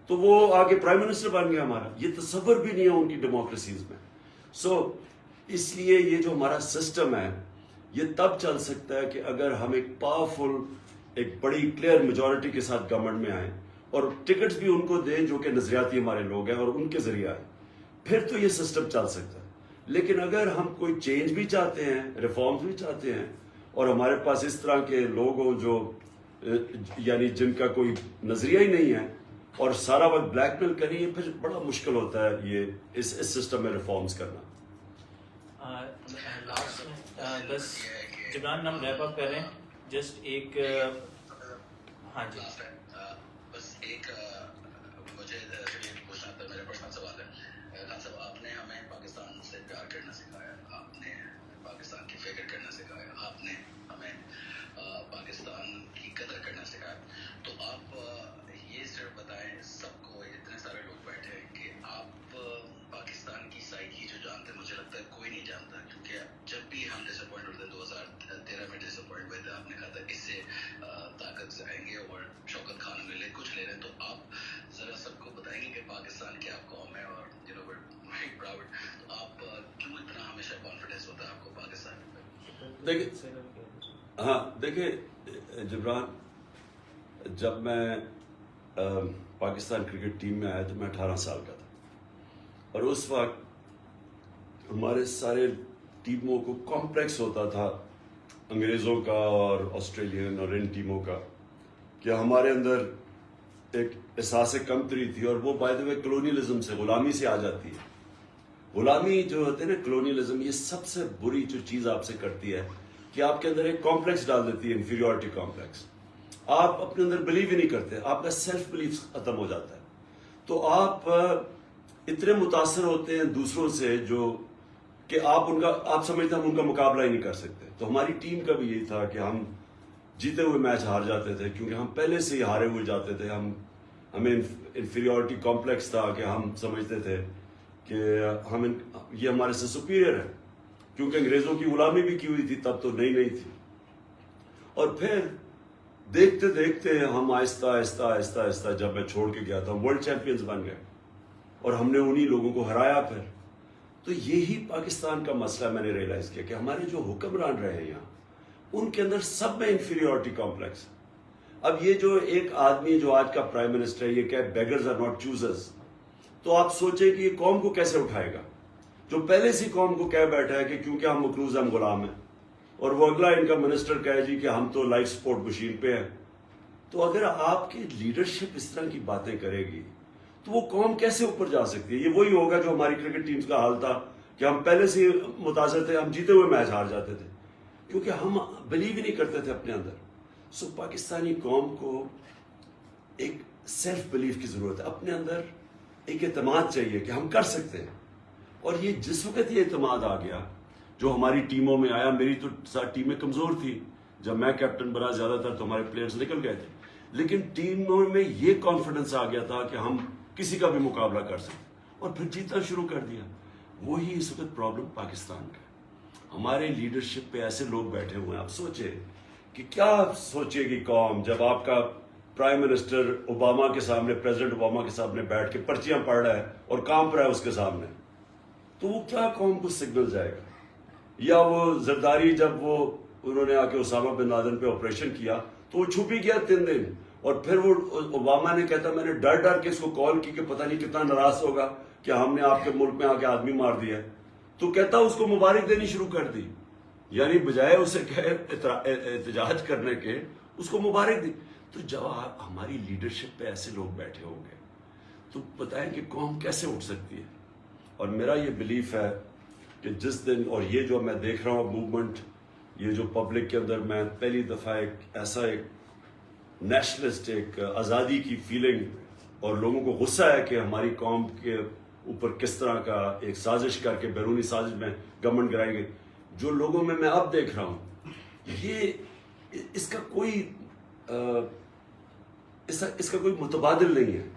تو وہ آگے پرائم منسٹر بن گیا ہمارا. یہ تصور بھی نہیں ہے ان کی ڈیموکریسیز میں. سو اس لیے یہ جو ہمارا سسٹم ہے یہ تب چل سکتا ہے کہ اگر ہم ایک پاورفل, ایک بڑی کلیئر میجورٹی کے ساتھ گورنمنٹ میں آئیں اور ٹکٹس بھی ان کو دیں جو کہ نظریاتی ہمارے لوگ ہیں اور ان کے ذریعے آئیں, پھر تو یہ سسٹم چل سکتا ہے. لیکن اگر ہم کوئی چینج بھی چاہتے ہیں, ریفارمز بھی چاہتے ہیں, اور ہمارے پاس اس طرح کے لوگ ہوں جو یعنی جن کا کوئی نظریہ ہی نہیں ہے اور سارا وقت بلیک میل کریں, یہ پھر بڑا مشکل ہوتا ہے یہ اس سسٹم میں ریفارمز کرنا. لاسٹ میں بس جبران ہم ریپ اپ کر رہے ہیں. جسٹ ایک ہاں جی بس ایک مجھے پوچھنا تھا, میرا پرسنل سوال ہے. خان صاحب, آپ نے ہمیں پاکستان سے پیار کرنا سکھایا, آپ نے پاکستان کی فکر کرنا سکھایا, آپ نے ہمیں پاکستان کی قدر کرنا سکھایا. تو آپ یہ صرف بتائیں سب کو, اتنے سارے لوگ بیٹھے ہیں, کہ آپ پاکستان کی سائیکی جو جانتے ہیں, مجھے لگتا ہے کوئی نہیں جانتا, کیونکہ جب بھی ہم ڈس اپوائنٹ ہوتے ہیں 2013 میں ڈس اپوائنٹ ہوئے تھے, آپ نے کہا تھا اس سے طاقت سے آئیں گے اور شوکت خان ہمیں لے کچھ لے رہے ہیں. تو آپ ذرا سب کو بتائیں گے کہ پاکستان کیا قوم ہے اور پراؤڈ, تو آپ کیوں اتنا ہمیشہ کانفیڈنس ہوتا ہے آپ کو پاکستان میں؟ دیکھیں ہاں دیکھیں جبران, جب میں پاکستان کرکٹ ٹیم میں آیا تو میں 18 سال کا تھا, اور اس وقت ہمارے سارے ٹیموں کو کمپلیکس ہوتا تھا انگریزوں کا اور آسٹریلین اور ان ٹیموں کا, کہ ہمارے اندر ایک احساس کمتری تھی, اور وہ بائی دا وے کلونیلزم سے, غلامی سے آ جاتی ہے. غلامی جو ہوتے ہیں نا, کلونیلزم, یہ سب سے بری جو چیز آپ سے کرتی ہے کہ آپ کے اندر ایک کمپلیکس ڈال دیتی ہے, انفیریورٹی کمپلیکس. آپ اپنے اندر بلیو ہی نہیں کرتے, آپ کا سیلف بلیف ختم ہو جاتا ہے. تو آپ اتنے متاثر ہوتے ہیں دوسروں سے جو کہ آپ سمجھتے ہیں ہم ان کا مقابلہ ہی نہیں کر سکتے. تو ہماری ٹیم کا بھی یہی تھا کہ ہم جیتے ہوئے میچ ہار جاتے تھے, کیونکہ ہم پہلے سے ہی ہارے ہوئے جاتے تھے. ہمیں انفیریورٹی کمپلیکس تھا کہ ہم سمجھتے تھے کہ یہ ہمارے سے سپیریئر ہے, کیونکہ انگریزوں کی غلامی بھی کی ہوئی تھی تب, تو نئی تھی. اور پھر دیکھتے دیکھتے ہم آہستہ آہستہ جب میں چھوڑ کے گیا تھا, ہم ورلڈ چیمپئنز بن گئے اور ہم نے انہی لوگوں کو ہرایا. پھر تو یہی پاکستان کا مسئلہ میں نے ریئلائز کیا کہ ہمارے جو حکمران رہے ہیں یہاں, ان کے اندر سب میں انفیریورٹی کمپلیکس. اب یہ جو ایک آدمی جو آج کا پرائم منسٹر ہے, یہ کہ بیگرز آر ناٹ چوزرز, تو آپ سوچیں کہ یہ قوم کو کیسے اٹھائے گا, جو پہلے سے قوم کو کہہ بیٹھا ہے کہ کیونکہ ہم مقروض, ہم غلام ہیں, اور وہ اگلا ان کا منسٹر کہے جی کہ ہم تو لائف سپورٹ مشین پہ ہیں. تو اگر آپ کی لیڈرشپ اس طرح کی باتیں کرے گی تو وہ قوم کیسے اوپر جا سکتی ہے؟ یہ وہی ہوگا جو ہماری کرکٹ ٹیمز کا حال تھا کہ ہم پہلے سے متاثر تھے, ہم جیتے ہوئے میچ ہار جاتے تھے کیونکہ ہم بلیو ہی نہیں کرتے تھے اپنے اندر. سو پاکستانی قوم کو ایک سیلف بلیف کی ضرورت ہے, اپنے اندر ایک اعتماد چاہیے کہ ہم کر سکتے ہیں. اور یہ جس وقت یہ اعتماد آ گیا جو ہماری ٹیموں میں آیا, میری تو ٹیمیں کمزور تھی, جب میں کیپٹن بنا زیادہ تر تو ہمارے پلیئرز نکل گئے تھے, لیکن ٹیموں میں یہ کانفیڈنس آ گیا تھا کہ ہم کسی کا بھی مقابلہ کر سکتے, اور پھر جیتنا شروع کر دیا. وہی اس وقت پرابلم پاکستان کا, ہمارے لیڈرشپ پہ ایسے لوگ بیٹھے ہوئے ہیں. آپ سوچیں کہ کیا سوچے گی قوم جب آپ کا پرائم منسٹر اوباما کے سامنے, پریزیڈنٹ اوباما کے سامنے بیٹھ کے پرچیاں پڑھ رہا ہے اور کانپ رہا ہے اس کے سامنے, تو وہ کیا قوم کو سگنل جائے گا؟ یا وہ زرداری جب انہوں نے آ کے اسامہ بن لادن پہ آپریشن کیا تو وہ چھپ ہی گیا 3 دن, اور پھر وہ اوباما نے کہتا میں نے ڈر کے اس کو کال کی کہ پتہ نہیں کتنا ناراض ہوگا کہ ہم نے آپ کے ملک میں آ کے آدمی مار دیا ہے, تو کہتا اس کو مبارک دینی شروع کر دی. یعنی بجائے اسے احتجاج کرنے کے اس کو مبارک دی. تو جب ہماری لیڈرشپ پہ ایسے لوگ بیٹھے ہوں گے تو بتائیں کہ قوم کیسے اٹھ سکتی ہے. اور میرا یہ بلیف ہے کہ جس دن, اور یہ جو میں دیکھ رہا ہوں موومنٹ, یہ جو پبلک کے اندر میں پہلی دفعہ ایک ایسا ایک نیشنلسٹ, ایک آزادی کی فیلنگ اور لوگوں کو غصہ ہے کہ ہماری قوم کے اوپر کس طرح کا ایک سازش کر کے بیرونی سازش میں گورنمنٹ گرائی گئی. جو لوگوں میں اب دیکھ رہا ہوں یہ اس کا کوئی اس کا کوئی متبادل نہیں ہے.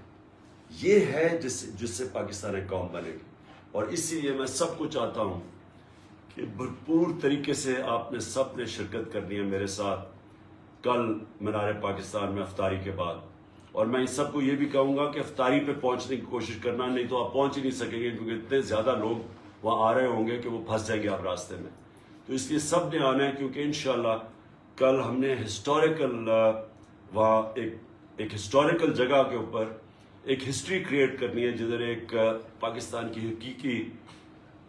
یہ ہے جس سے پاکستان ایک قوم بنے گی. اور اسی لیے میں سب کو چاہتا ہوں کہ بھرپور طریقے سے آپ نے سب نے شرکت کرنی ہے میرے ساتھ کل مینار پاکستان میں افطاری کے بعد. اور میں ان سب کو یہ بھی کہوں گا کہ افطاری پہ پہنچنے کی کوشش کرنا, نہیں تو آپ پہنچ ہی نہیں سکیں گے کیونکہ اتنے زیادہ لوگ وہاں آ رہے ہوں گے کہ وہ پھنس جائیں گے آپ راستے میں. تو اس لیے سب نے آنا ہے کیونکہ انشاءاللہ کل ہم نے ہسٹوریکل وہاں ایک ہسٹوریکل جگہ کے اوپر ایک ہسٹری کریٹ کرنی ہے جدھر ایک پاکستان کی حقیقی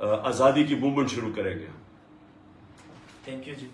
آزادی کی موومنٹ شروع کریں گے. Thank you G.